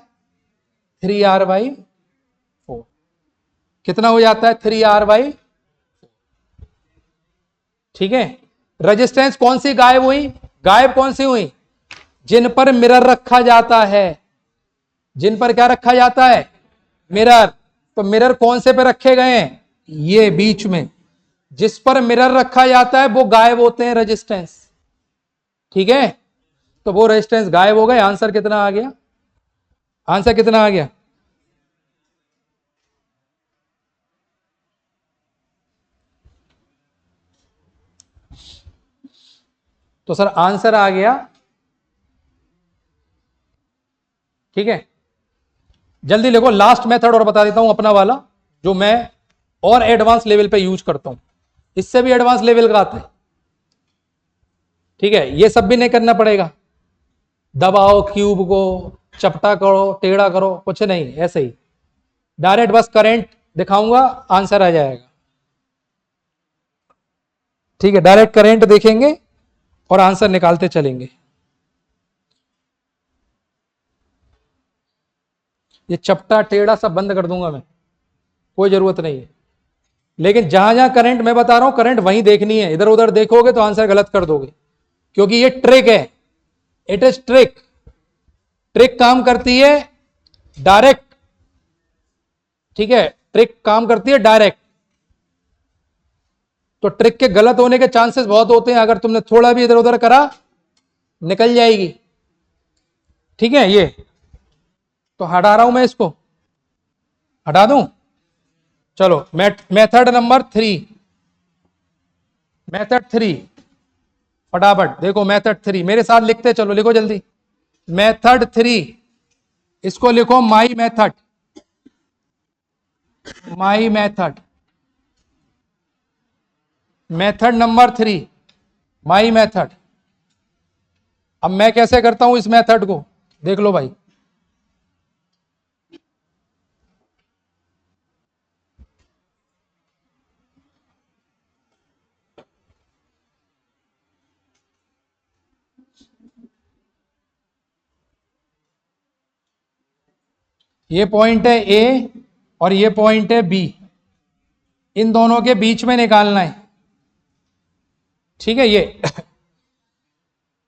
3R/4। कितना हो जाता है, 3R/4, ठीक है। रेजिस्टेंस कौन सी गायब हुई, गायब कौन सी हुई, जिन पर मिरर रखा जाता है। जिन पर क्या रखा जाता है, मिरर। तो मिरर कौन से पे रखे गए हैं, ये बीच में। जिस पर मिरर रखा जाता है वो गायब होते हैं रेजिस्टेंस, ठीक है। तो वो रेजिस्टेंस गायब हो गए। आंसर कितना आ गया, आंसर कितना आ गया, तो सर आंसर आ गया, ठीक है। जल्दी लिखो, लास्ट मेथड और बता देता हूं अपना वाला, जो मैं और एडवांस लेवल पे यूज करता हूं। इससे भी एडवांस लेवल का आता है, ठीक है। ये सब भी नहीं करना पड़ेगा, दबाओ क्यूब को, चपटा करो, टेढ़ा करो, कुछ नहीं, ऐसे ही डायरेक्ट बस करंट दिखाऊंगा, आंसर आ जाएगा, ठीक है। डायरेक्ट करंट देखेंगे और आंसर निकालते चलेंगे। ये चपटा टेढ़ा सब बंद कर दूंगा मैं, कोई जरूरत नहीं है। लेकिन जहां जहां करंट मैं बता रहा हूं, करंट वहीं देखनी है। इधर उधर देखोगे तो आंसर गलत कर दोगे, क्योंकि ये ट्रिक है। It is trick. ट्रिक काम करती है डायरेक्ट, ठीक है। ट्रिक काम करती है डायरेक्ट। तो ट्रिक के गलत होने के चांसेस बहुत होते हैं। अगर तुमने थोड़ा भी इधर उधर करा, निकल जाएगी, ठीक है। ये तो हटा रहा हूं मैं, इसको हटा दूं। चलो मेथड नंबर 3, मेथड 3, फटाफट देखो। मेथड 3 मेरे साथ लिखते चलो, लिखो जल्दी। मेथड 3, इसको लिखो my method, my method. Method number 3, my method. अब मैं कैसे करता हूं इस मेथड को, देख लो भाई। ये पॉइंट है ए और ये पॉइंट है बी, इन दोनों के बीच में निकालना है, ठीक है। ये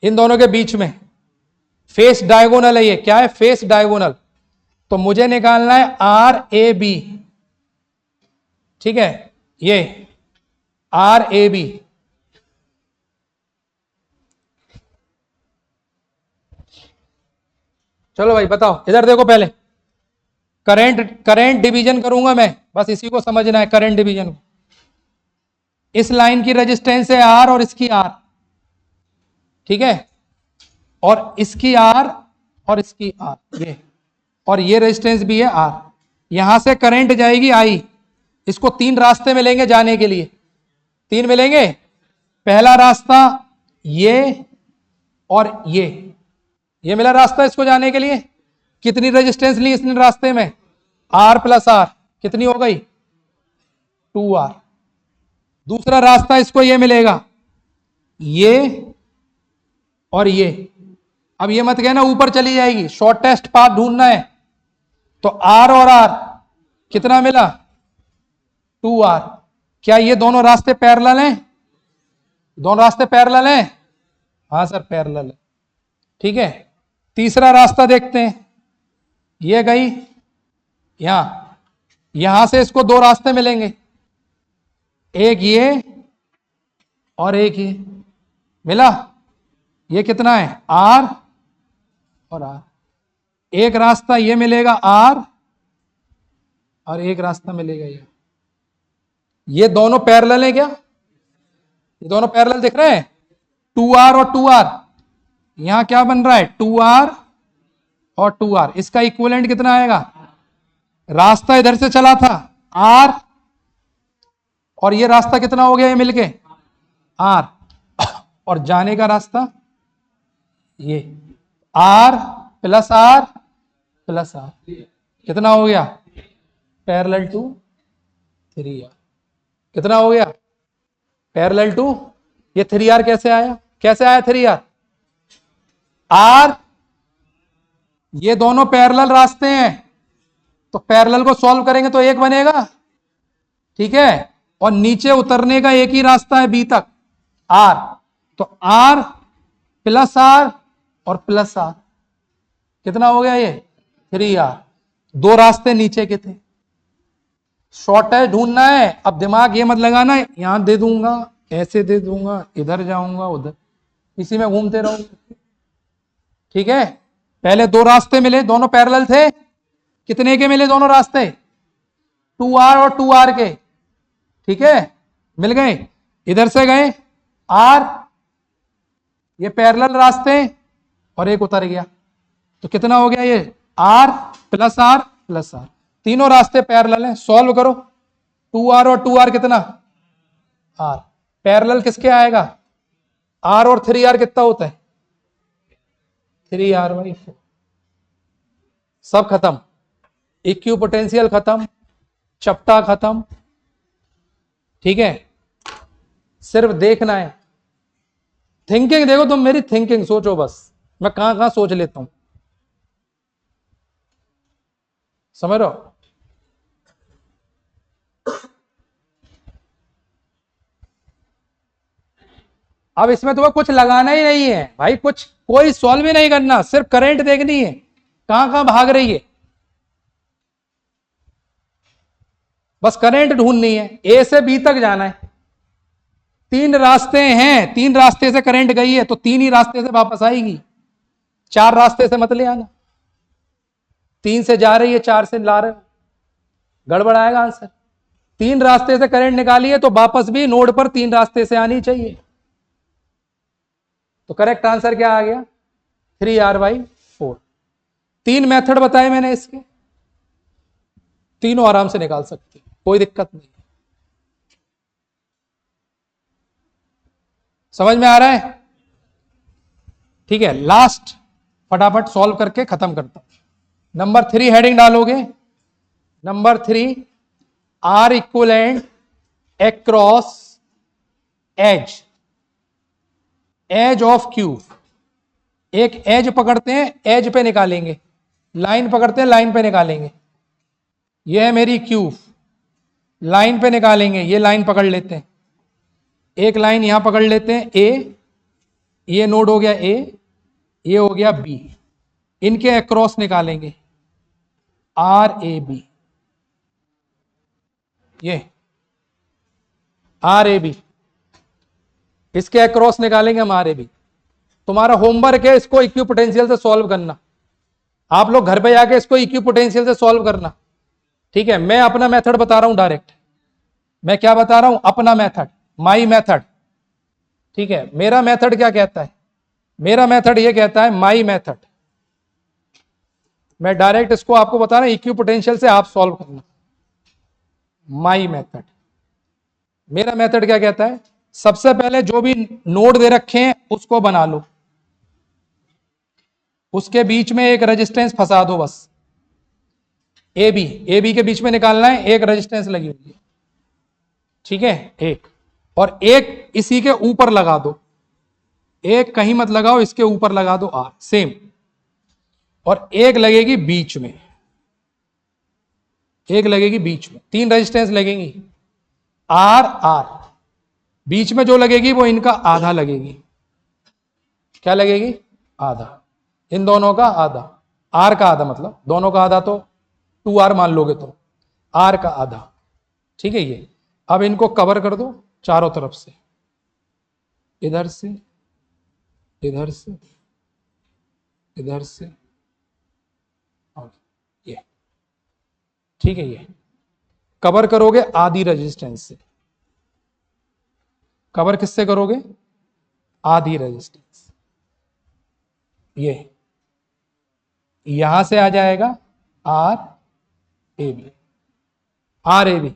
इन दोनों के बीच में फेस डायगोनल है, ये क्या है, फेस डायगोनल। तो मुझे निकालना है आर ए बी, ठीक है, ये आर ए बी। चलो भाई बताओ, इधर देखो, पहले करंट डिवीजन करूंगा मैं, बस इसी को समझना है, करंट डिवीजन को। इस लाइन की रेजिस्टेंस है आर और इसकी आर, ठीक है, और इसकी आर और इसकी आर, ये, और ये रेजिस्टेंस भी है आर। यहां से करंट जाएगी आई, इसको 3 रास्ते मिलेंगे जाने के लिए, 3 मिलेंगे। पहला रास्ता ये और ये मिला रास्ता इसको जाने के लिए। कितनी रेजिस्टेंस ली इसने रास्ते में, आर प्लस आर, कितनी हो गई, 2R। दूसरा रास्ता इसको ये मिलेगा, ये और ये। अब ये मत कहना ऊपर चली जाएगी, शॉर्टेस्ट पाथ ढूंढना है। तो आर और आर कितना मिला, 2R। क्या ये दोनों रास्ते पैरेलल हैं, दोनों रास्ते पैरेलल हैं, हाँ सर पैरेलल है, ठीक है। तीसरा रास्ता देखते हैं, ये गई यहां से इसको 2 रास्ते मिलेंगे, एक ये और एक ये, मिला। ये कितना है, आर और आर। एक रास्ता ये मिलेगा आर और एक रास्ता मिलेगा ये दोनों पैरेलल है क्या, ये दोनों पैरेलल दिख रहे हैं, 2R और 2R। यहां क्या बन रहा है, 2R और 2R। इसका इक्विवेलेंट कितना आएगा, रास्ता इधर से चला था R और ये रास्ता कितना हो गया ये मिलके R, और जाने का रास्ता ये R plus R plus R, कितना हो गया, पैरेलल टू 3R। कितना हो गया, पैरेलल टू, ये 3R कैसे आया, कैसे आया 3R, R, ये दोनों पैरेलल रास्ते हैं, तो पैरेलल को सॉल्व करेंगे तो एक बनेगा, ठीक है। और नीचे उतरने का एक ही रास्ता है बी तक, R। तो R प्लस R और प्लस R, कितना हो गया ये 3R। 2 रास्ते नीचे के थे, शॉर्टेज ढूंढना है। अब दिमाग ये मत लगाना यहां दे दूंगा, ऐसे दे दूंगा, इधर जाऊंगा, उधर, इसी में घूमते रहूंगा, ठीक है। पहले 2 रास्ते मिले, दोनों पैरेलल थे, कितने के मिले दोनों रास्ते, 2R और 2R के, ठीक है, मिल गए। इधर से गए R, ये पैरेलल रास्ते और एक उतर गया, तो कितना हो गया ये R plus R plus R। तीनों रास्ते पैरेलल हैं, सॉल्व करो। 2R और 2R कितना, R। पैरेलल किसके आएगा, R और 3R कितना होता है, 3R/4। सब खत्म, इक्यू पोटेंशियल खत्म, चपटा खत्म, ठीक है। सिर्फ देखना है, थिंकिंग देखो तुम, मेरी थिंकिंग सोचो बस, मैं कहां कहां सोच लेता हूं, समझ रहे हो। अब इसमें तुम्हें कुछ लगाना ही नहीं है भाई, कुछ कोई सॉल्व ही नहीं करना, सिर्फ करंट देखनी है कहां कहां भाग रही है, बस करंट ढूंढनी है, ए से बी तक जाना है। 3 रास्ते हैं, 3 रास्ते से करंट गई है तो 3 ही रास्ते से वापस आएगी, 4 रास्ते से मत ले आना। 3 से जा रही है, 4 से ला रहे हो, गड़बड़ आएगा आंसर। 3 रास्ते से करंट निकाली है तो वापस भी नोड पर 3 रास्ते से आनी चाहिए। तो करेक्ट आंसर क्या आ गया, 3R/4। 3 मेथड बताए मैंने इसके, तीनों आराम से निकाल सकते, कोई दिक्कत नहीं। समझ में आ रहा है, ठीक है। लास्ट फटाफट सॉल्व करके खत्म करता हूं। नंबर 3 हेडिंग डालोगे, number 3, R equivalent across edge, edge of cube. एक एज पकड़ते हैं, एज पे निकालेंगे, लाइन पकड़ते हैं, लाइन पे निकालेंगे। ये है मेरी क्यू, लाइन पे निकालेंगे, ये लाइन पकड़ लेते हैं, एक लाइन यहां पकड़ लेते हैं ए, ये नोड हो गया ए, ये हो गया बी, इनके अक्रॉस निकालेंगे आर ए बी, ये आर ए बी, इसके अक्रॉस निकालेंगे हम आर ए बी। तुम्हारा होमवर्क है इसको इक्विपोटेंशियल से सॉल्व करना, आप लोग घर पे जाके इसको इक्विपोटेंशियल से सॉल्व करना, ठीक है। मैं अपना मेथड बता रहा हूं डायरेक्ट, मैं क्या बता रहा हूं, अपना मेथड, माई मेथड, ठीक है। मेरा मेथड क्या कहता है, मेरा मेथड ये कहता है माई मेथड, मैं डायरेक्ट इसको आपको बता रहा हूं, इक्विपोटेंशियल से आप सॉल्व करना। माई मेथड, मेरा मेथड क्या कहता है, सबसे पहले जो भी नोड दे रखे हैं उसको बना लो, उसके बीच में एक रेजिस्टेंस फंसा दो, बस ए बी के बीच में निकालना है, एक रेजिस्टेंस लगी हुई है, ठीक है, एक, और एक इसी के ऊपर लगा दो, एक कहीं मत लगाओ, इसके ऊपर लगा दो आर, सेम, और एक लगेगी बीच में, एक लगेगी बीच में, तीन रेजिस्टेंस लगेंगी, आर आर, बीच में जो लगेगी वो इनका आधा लगेगी, क्या लगेगी, आधा, इन दोनों का आधा, आर का आधा, मतलब दोनों का आधा तो 2r मान लोगे तो आर का आधा, ठीक है। ये अब इनको कवर कर दो चारों तरफ से, इधर से, इधर से, इधर से, और ये, ठीक है। ये कवर करोगे आधी रेजिस्टेंस से, कवर किससे करोगे, आधी रेजिस्टेंस, ये यहां से आ जाएगा R A B, R A B.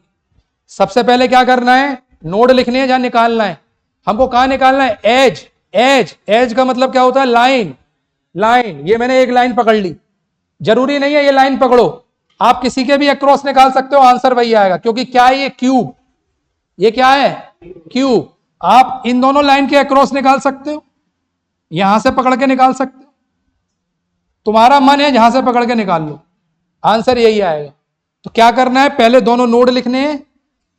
सबसे पहले क्या करना है, नोड लिखने हैं जहां निकालना है हमको, कहां निकालना है, एज, एज, एज का मतलब क्या होता है, लाइन, लाइन, ये मैंने एक लाइन पकड़ ली, जरूरी नहीं है ये लाइन पकड़ो, आप किसी के भी अक्रॉस निकाल सकते हो, आंसर वही आएगा, क्योंकि क्या है ये क्यूब, ये क्या है क्यूब, आप इन दोनों लाइन के अक्रॉस निकाल सकते हो, यहां से पकड़ के निकाल सकते हो, तुम्हारा मन है जहां से पकड़ के निकाल लो, आंसर यही आएगा। तो क्या करना है, पहले दोनों नोड लिखने हैं,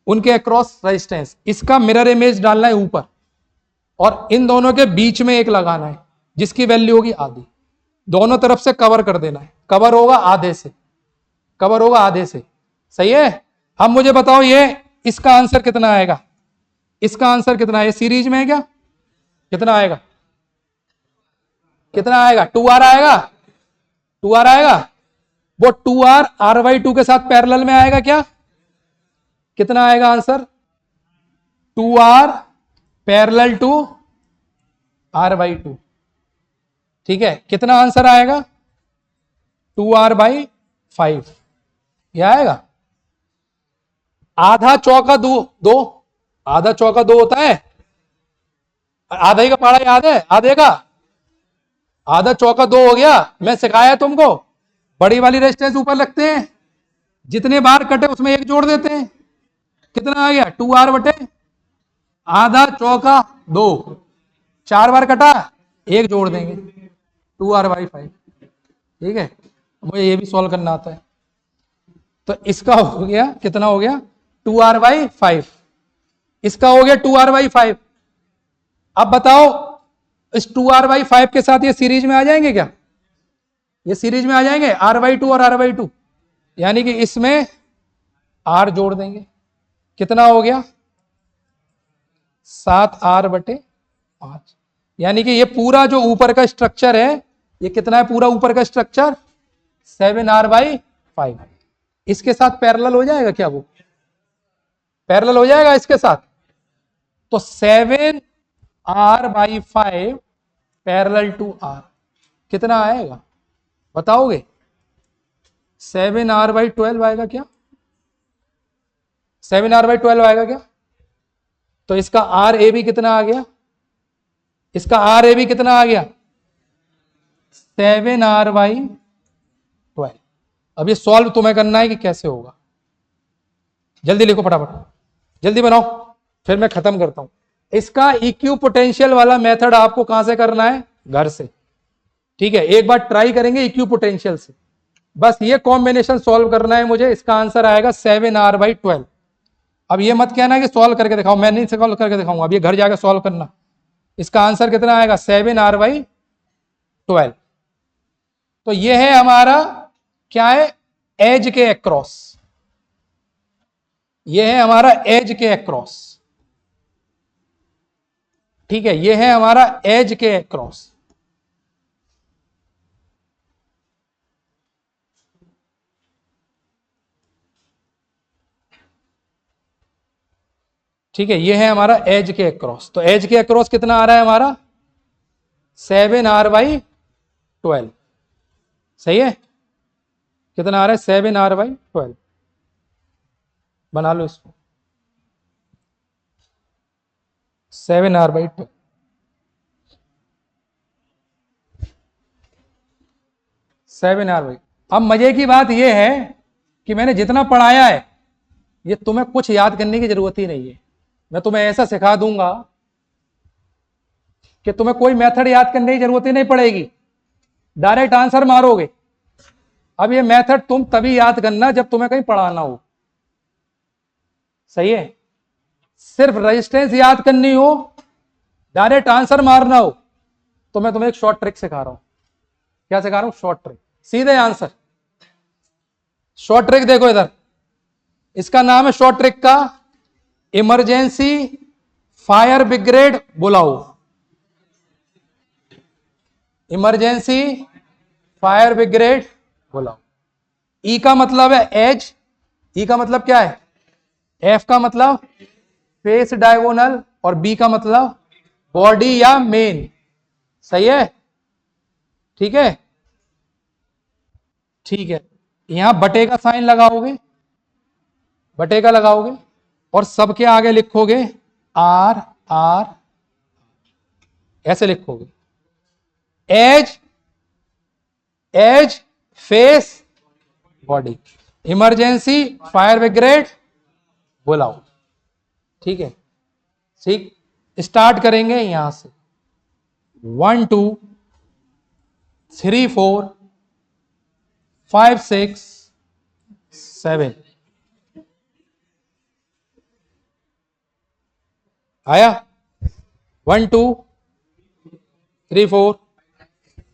उनके अक्रॉस रेजिस्टेंस, इसका मिरर इमेज डालना है ऊपर, और इन दोनों के बीच में एक लगाना है जिसकी वैल्यू होगी आधी, दोनों तरफ से कवर कर देना है, कवर होगा आधे से, कवर होगा आधे से, सही है। अब मुझे बताओ ये इसका आंसर कितना आएगा, इसका आंसर कितना है, सीरीज में है क्या, कितना आएगा, कितना आएगा, 2r आएगा, 2r आएगा, वो 2r r/2 के साथ पैरेलल में आएगा क्या, कितना आएगा answer, 2r parallel to r/2, ठीक है। कितना आंसर आएगा, 2r/5, यह आएगा। आधा चौका दो, आधा चौका 2 होता है, आधा ही का पहाड़ा याद है, आधे का, आधा चौका 2 हो गया, मैं सिखाया तुमको, बड़ी वाली रेजिस्टेंस ऊपर लगते हैं, जितने बार कटे उसमें एक जोड़ देते हैं, कितना आ गया, 2r बटे आधा चौका 2, 4 बार कटा, एक जोड़ देंगे, 2r/5, ठीक है। मुझे ये भी सॉल्व करना आता है, तो इसका हो गया, कितना हो गया, 2r/5, इसका हो गया 2r/5। अब बताओ इस 2r/5 के साथ ये सीरीज में आ जाएंगे क्या, ये सीरीज में आ जाएंगे, r/2 और r/2, यानी कि इसमें r जोड़ देंगे, कितना हो गया, 7r/5, यानी कि ये पूरा जो ऊपर का स्ट्रक्चर है, ये कितना है, पूरा ऊपर का स्ट्रक्चर 7r/5, इसके साथ पैरेलल हो जाएगा क्या, वो पैरेलल हो जाएगा इसके साथ, तो 7r/5 पैरेलल टू r कितना आएगा, बताओगे, 7r/12 आएगा क्या, 7r/12 आएगा क्या। तो इसका RAB कितना आ गया, इसका RAB कितना आ गया, 7r/12। अब ये सॉल्व तुम्हें करना है कि कैसे होगा, जल्दी लिखो फटाफट, जल्दी बनाओ, फिर मैं खत्म करता हूं। इसका इक्विपोटेंशियल वाला मेथड आपको कहां से करना है, घर से, ठीक है। एक बार ट्राई करेंगे इक्विपोटेंशियल से, बस ये कॉम्बिनेशन सॉल्व करना है मुझे, इसका आंसर आएगा 7r/12। अब ये मत कहना कि सॉल्व करके दिखाओ, मैं नहीं सॉल्व करके दिखाऊंगा, अब ये घर जाकर सॉल्व करना। इसका आंसर कितना आएगा 7r/12। तो ये है हमारा क्या है, एज के अक्रॉस, ये है हमारा एज के अक्रॉस। ठीक है, ये है हमारा एज के अक्रॉस। ठीक है, ये है हमारा एज के अक्रॉस। तो एज के अक्रॉस कितना आ रहा है हमारा 7r/12। सही है, कितना आ रहा है 7r/12। बना लो इसको 7r/12। 7r/। अब मजे की बात यह है कि मैंने जितना पढ़ाया है ये तुम्हें कुछ याद करने की जरूरत ही नहीं है। मैं तुम्हें ऐसा सिखा दूंगा कि तुम्हें कोई मेथड याद करने की जरूरत ही नहीं पड़ेगी, डायरेक्ट आंसर मारोगे। अब ये मेथड तुम तभी याद करना जब तुम्हें कहीं पढ़ाना हो। सही है, सिर्फ रेजिस्टेंस याद करनी हो, डायरेक्ट आंसर मारना हो, तो मैं तुम्हें एक शॉर्ट ट्रिक सिखा रहा हूं। क्या सिखा रहा हूं, शॉर्ट ट्रिक, सीधे आंसर। शॉर्ट ट्रिक देखो इधर, इसका नाम है शॉर्ट ट्रिक का इमरजेंसी फायर ब्रिगेड बुलाओ। इमरजेंसी फायर ब्रिगेड बुलाओ। ई का मतलब है एज, ई का मतलब क्या है, एफ का मतलब फेस डायगोनल, और बी का मतलब बॉडी या मेन। सही है, ठीक है, ठीक है। यहां बटे का साइन लगाओगे, बटे का लगाओगे, और सबके आगे लिखोगे आर आर, ऐसे लिखोगे edge, edge face body, emergency fire brigade बुलाओ। ठीक है, ठीक, स्टार्ट करेंगे यहां से 1 2 3 4 5 6 7। आया 1 2 3 4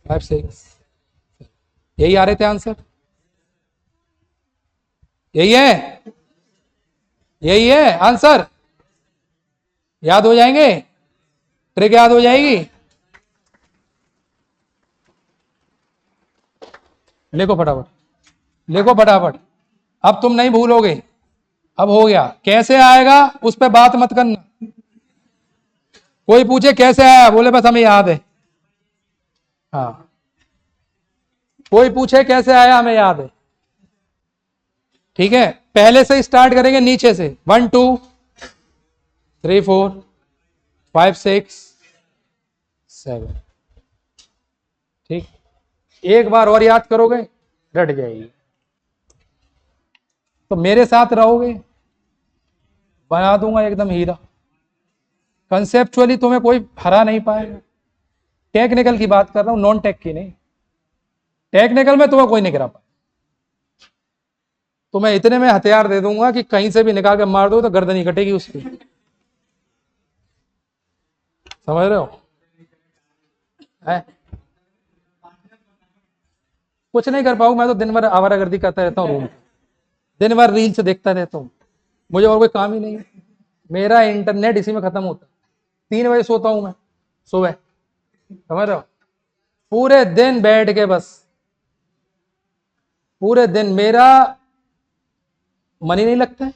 5 6, यही आ रहे थे आंसर, यही है, यही है आंसर। याद हो जाएंगे, ट्रिक याद हो जाएगी। लिखो फटाफट, लिखो फटाफट, अब तुम नहीं भूलोगे। अब हो गया, कैसे आएगा उस पर बात मत करना। कोई पूछे कैसे आया, बोले बस हमें याद है। हाँ, कोई पूछे कैसे आया, हमें याद है। ठीक है, पहले से स्टार्ट करेंगे नीचे से, 1 2 3 4 5 6 7। ठीक, एक बार और याद करोगे रट जाएगी। तो मेरे साथ रहोगे, बना दूंगा एकदम हीरा। कंसेप्चुअली तुम्हें कोई हरा नहीं पाएगा। टेक्निकल की बात कर रहा हूं, नॉन टेक की नहीं। टेक्निकल में तुम्हें कोई नहीं गिरा पाए। तो मैं इतने में हथियार दे दूंगा कि कहीं से भी निकाल के मार दो तो गर्दन ही कटेगी उसकी। समझ रहे हो, है? कुछ नहीं कर पाऊंगा, मैं तो दिन भर आवारागर्दी करता रहता हूँ रूम, दिन भर रील्स देखता रहता हूँ, मुझे और कोई काम ही नहीं है। मेरा इंटरनेट इसी में खत्म होता है। 3 बजे सोता हूं मैं सुबह, समझ रहे हो, पूरे दिन बैठ के बस, पूरे दिन मेरा मन ही नहीं लगता है।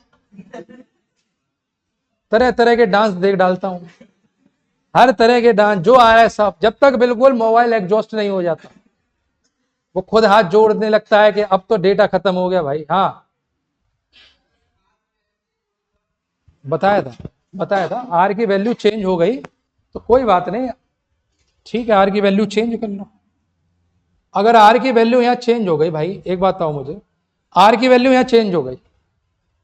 तरह तरह के डांस देख डालता हूं, हर तरह के डांस जो आ रहा है सब, जब तक बिल्कुल मोबाइल एग्जॉस्ट नहीं हो जाता। वो खुद हाथ जोड़ने लगता है कि अब तो डेटा खत्म हो गया भाई। हाँ, बताया था, बताया था, आर की वैल्यू चेंज हो गई तो कोई बात नहीं, ठीक है, आर की वैल्यू चेंज कर लो। अगर आर की वैल्यू यहां चेंज हो गई भाई, एक बात बताओ मुझे, आर की वैल्यू यहां चेंज हो गई,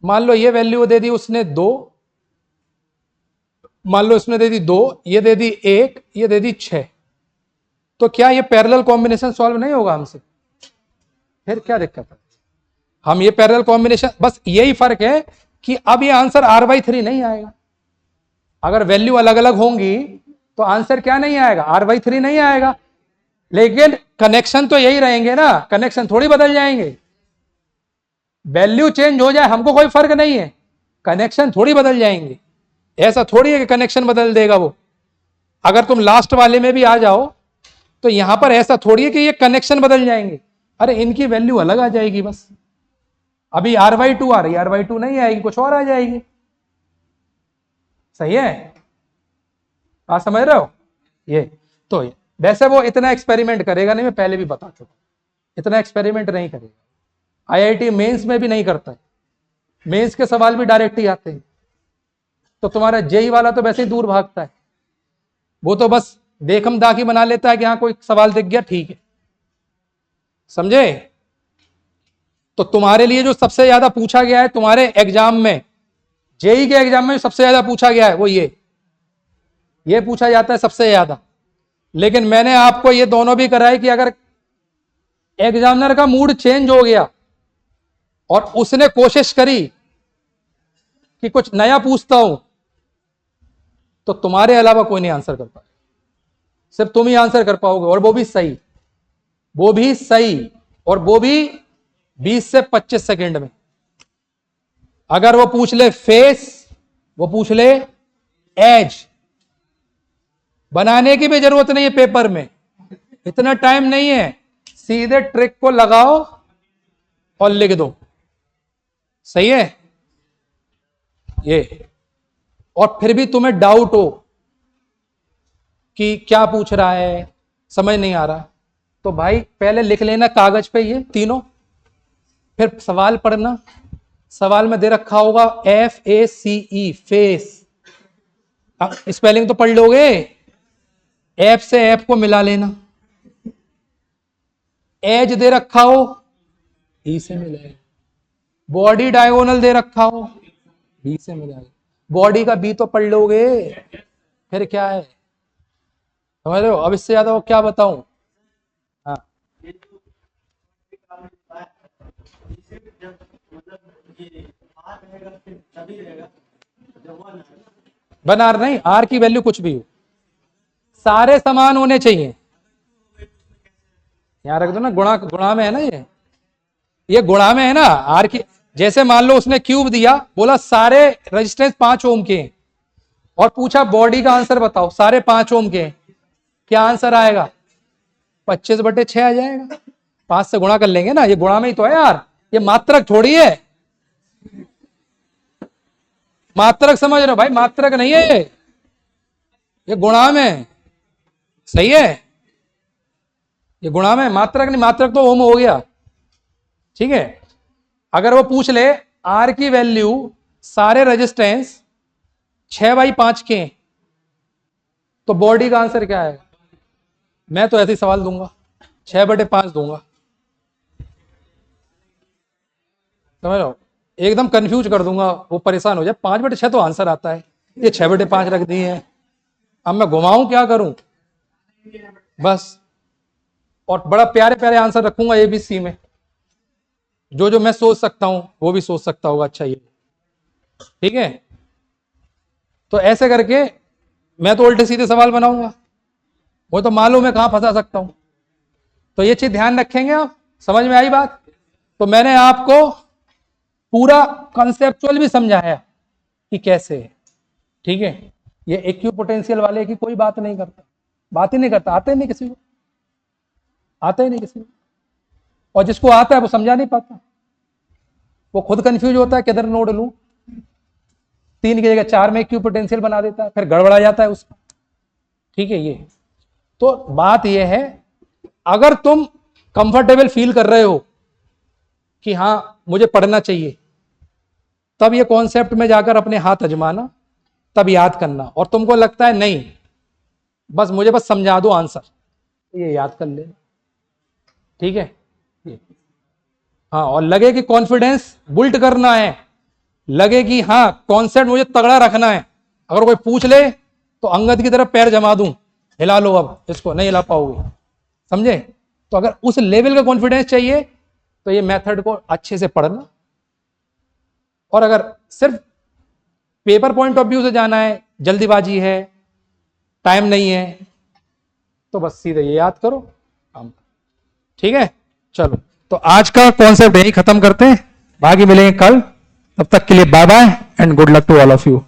मान लो ये वैल्यू दे दी उसने 2, मान लो इसने दे दी 2, ये दे दी 1, ये दे दी 6, तो क्या ये पैरेलल कॉम्बिनेशन सॉल्व नहीं होगा हमसे? फिर क्या दिक्कत है? हम ये पैरेलल कॉम्बिनेशन, बस यही फर्क है कि अब ये आंसर r/3 नहीं आएगा। अगर वैल्यू अलग अलग होंगी तो आंसर क्या नहीं आएगा? r/3 नहीं आएगा। लेकिन कनेक्शन तो यही रहेंगे ना, कनेक्शन थोड़ी बदल जाएंगे। वैल्यू चेंज हो जाए हमको कोई फर्क नहीं है, कनेक्शन थोड़ी बदल जाएंगे। ऐसा थोड़ी है कि कनेक्शन बदल देगा वो। अगर तुम लास्ट वाले में भी आ जाओ तो यहां पर ऐसा थोड़ी है कि ये कनेक्शन बदल जाएंगे। अरे इनकी वैल्यू अलग आ जाएगी बस। अभी r/2 आ रही है, r/2 नहीं आएगी, कुछ और आ जाएगी। सही है? आप समझ रहे हो? ये तो ये वैसे वो इतना एक्सपेरिमेंट करेगा नहीं, मैं पहले भी बता चुका, इतना एक्सपेरिमेंट नहीं करेगा। IIT मेंस में भी नहीं करता है, मेंस के सवाल भी डायरेक्ट ही आते हैं। तो तुम्हारा जेई वाला तो वैसे ही दूर भागता है, वो तो बस देखम दाखी बना लेता है कि हाँ कोई सवाल दिख गया ठीक है। समझे? तो तुम्हारे लिए जो सबसे ज्यादा पूछा गया है तुम्हारे एग्जाम में, जेई के एग्जाम में सबसे ज्यादा पूछा गया है वो ये पूछा जाता है सबसे ज्यादा। लेकिन मैंने आपको ये दोनों भी कराए कि अगर एग्जामिनर का मूड चेंज हो गया और उसने कोशिश करी कि कुछ नया पूछता हूं, तो तुम्हारे अलावा कोई नहीं आंसर कर पाए, सिर्फ तुम ही आंसर कर पाओगे, और वो भी सही, वो भी सही, और वो भी 20 से 25 सेकंड में। अगर वो पूछ ले फेस, वो पूछ ले एज, बनाने की भी जरूरत नहीं है पेपर में, इतना टाइम नहीं है, सीधे ट्रिक को लगाओ और लिख दो। सही है? ये और फिर भी तुम्हें डाउट हो कि क्या पूछ रहा है, समझ नहीं आ रहा, तो भाई पहले लिख लेना कागज पे ये तीनों, फिर सवाल पढ़ना। सवाल में दे रखा होगा FACE, फेस, स्पेलिंग तो पढ़ लोगे, एफ से एफ को मिला लेना। एज दे रखा हो, ई से मिलाएगा। बॉडी डायगोनल दे रखा हो, बी से मिलाएगा। बॉडी का बी तो पढ़ लोगे, फिर क्या है? समझ रहे हो? अब इससे ज्यादा वो क्या बताऊं? हाँ, बनार नहीं, आर की वैल्यू कुछ भी हो, सारे समान होने चाहिए। यहां रख दो ना, गुणा में है ना, ये गुणा में है ना आर की। जैसे मान लो उसने क्यूब दिया, बोला सारे रेजिस्टेंस 5 ओम के हैं, और पूछा बॉडी का आंसर बताओ, सारे 5 ओम के हैं, क्या आंसर आएगा? 25/6 आ जाएगा। 5 से गुणा कर लेंगे ना, ये गुणा में ही तो है यार, ये मात्रक थोड़ी है। मात्रक समझ रहे हो भाई? मात्रक नहीं है ये गुणा में। सही है? ये गुणा में, मात्रक नहीं, मात्रक तो ओम हो गया। ठीक है? अगर वो पूछ ले आर की वैल्यू सारे रेजिस्टेंस 6/5 के, तो बॉडी का आंसर क्या है? मैं तो ऐसे ही सवाल दूंगा, 6/5 दूंगा। समझ लो, एकदम कंफ्यूज कर दूंगा, वो परेशान हो जाए। 5/6 तो आंसर आता है, ये 6/5 रख दी है, अब मैं घुमाऊं क्या करूं? बस, और बड़ा प्यारे प्यारे आंसर रखूंगा ABC में, जो मैं सोच सकता हूं वो भी सोच सकता होगा। अच्छा ये ठीक है? तो ऐसे करके मैं तो उल्टे सीधे सवाल बनाऊंगा, वो तो मालूम है कहां फंसा सकता हूं। तो ये चीज ध्यान रखेंगे आप। समझ में आई बात? तो मैंने आपको पूरा कंसेप्चुअल भी समझाया कि कैसे है। ठीक है? ये इक्विपोटेंशियल वाले की कोई बात नहीं करता, बात ही नहीं करता, आते नहीं किसी को, आते ही नहीं किसी को। और जिसको आता है वो समझा नहीं पाता, वो खुद कंफ्यूज होता है किधर नोड लूं, 3 की जगह 4 में इक्विपोटेंशियल बना देता है, फिर गड़बड़ा जाता है उसका। ठीक है? ये तो बात ये है, अगर तुम कंफर्टेबल फील कर रहे हो कि हां मुझे पढ़ना चाहिए, तब ये कॉन्सेप्ट में जाकर अपने हाथ आजमाना, तब याद करना। और तुमको लगता है नहीं बस मुझे बस समझा दो आंसर, ये याद कर लेना। ठीक है? हाँ, और लगे कि कॉन्फिडेंस बिल्ड करना है, लगे कि हाँ कॉन्सेप्ट मुझे तगड़ा रखना है, अगर कोई पूछ ले तो अंगद की तरफ पैर जमा दूं, हिला लो, अब इसको नहीं हिला पाओगे। समझे? तो अगर उस लेवल का कॉन्फिडेंस चाहिए तो ये मेथड को अच्छे से पढ़ना, और अगर सिर्फ पेपर पॉइंट ऑफ व्यू से जाना है, जल्दीबाजी है, टाइम नहीं है, तो बस सीधे ये याद करो काम। ठीक है, चलो तो आज का कॉन्सेप्ट यही खत्म करते हैं, बाकी मिलेंगे कल, तब तक के लिए bye bye and good luck to all of you.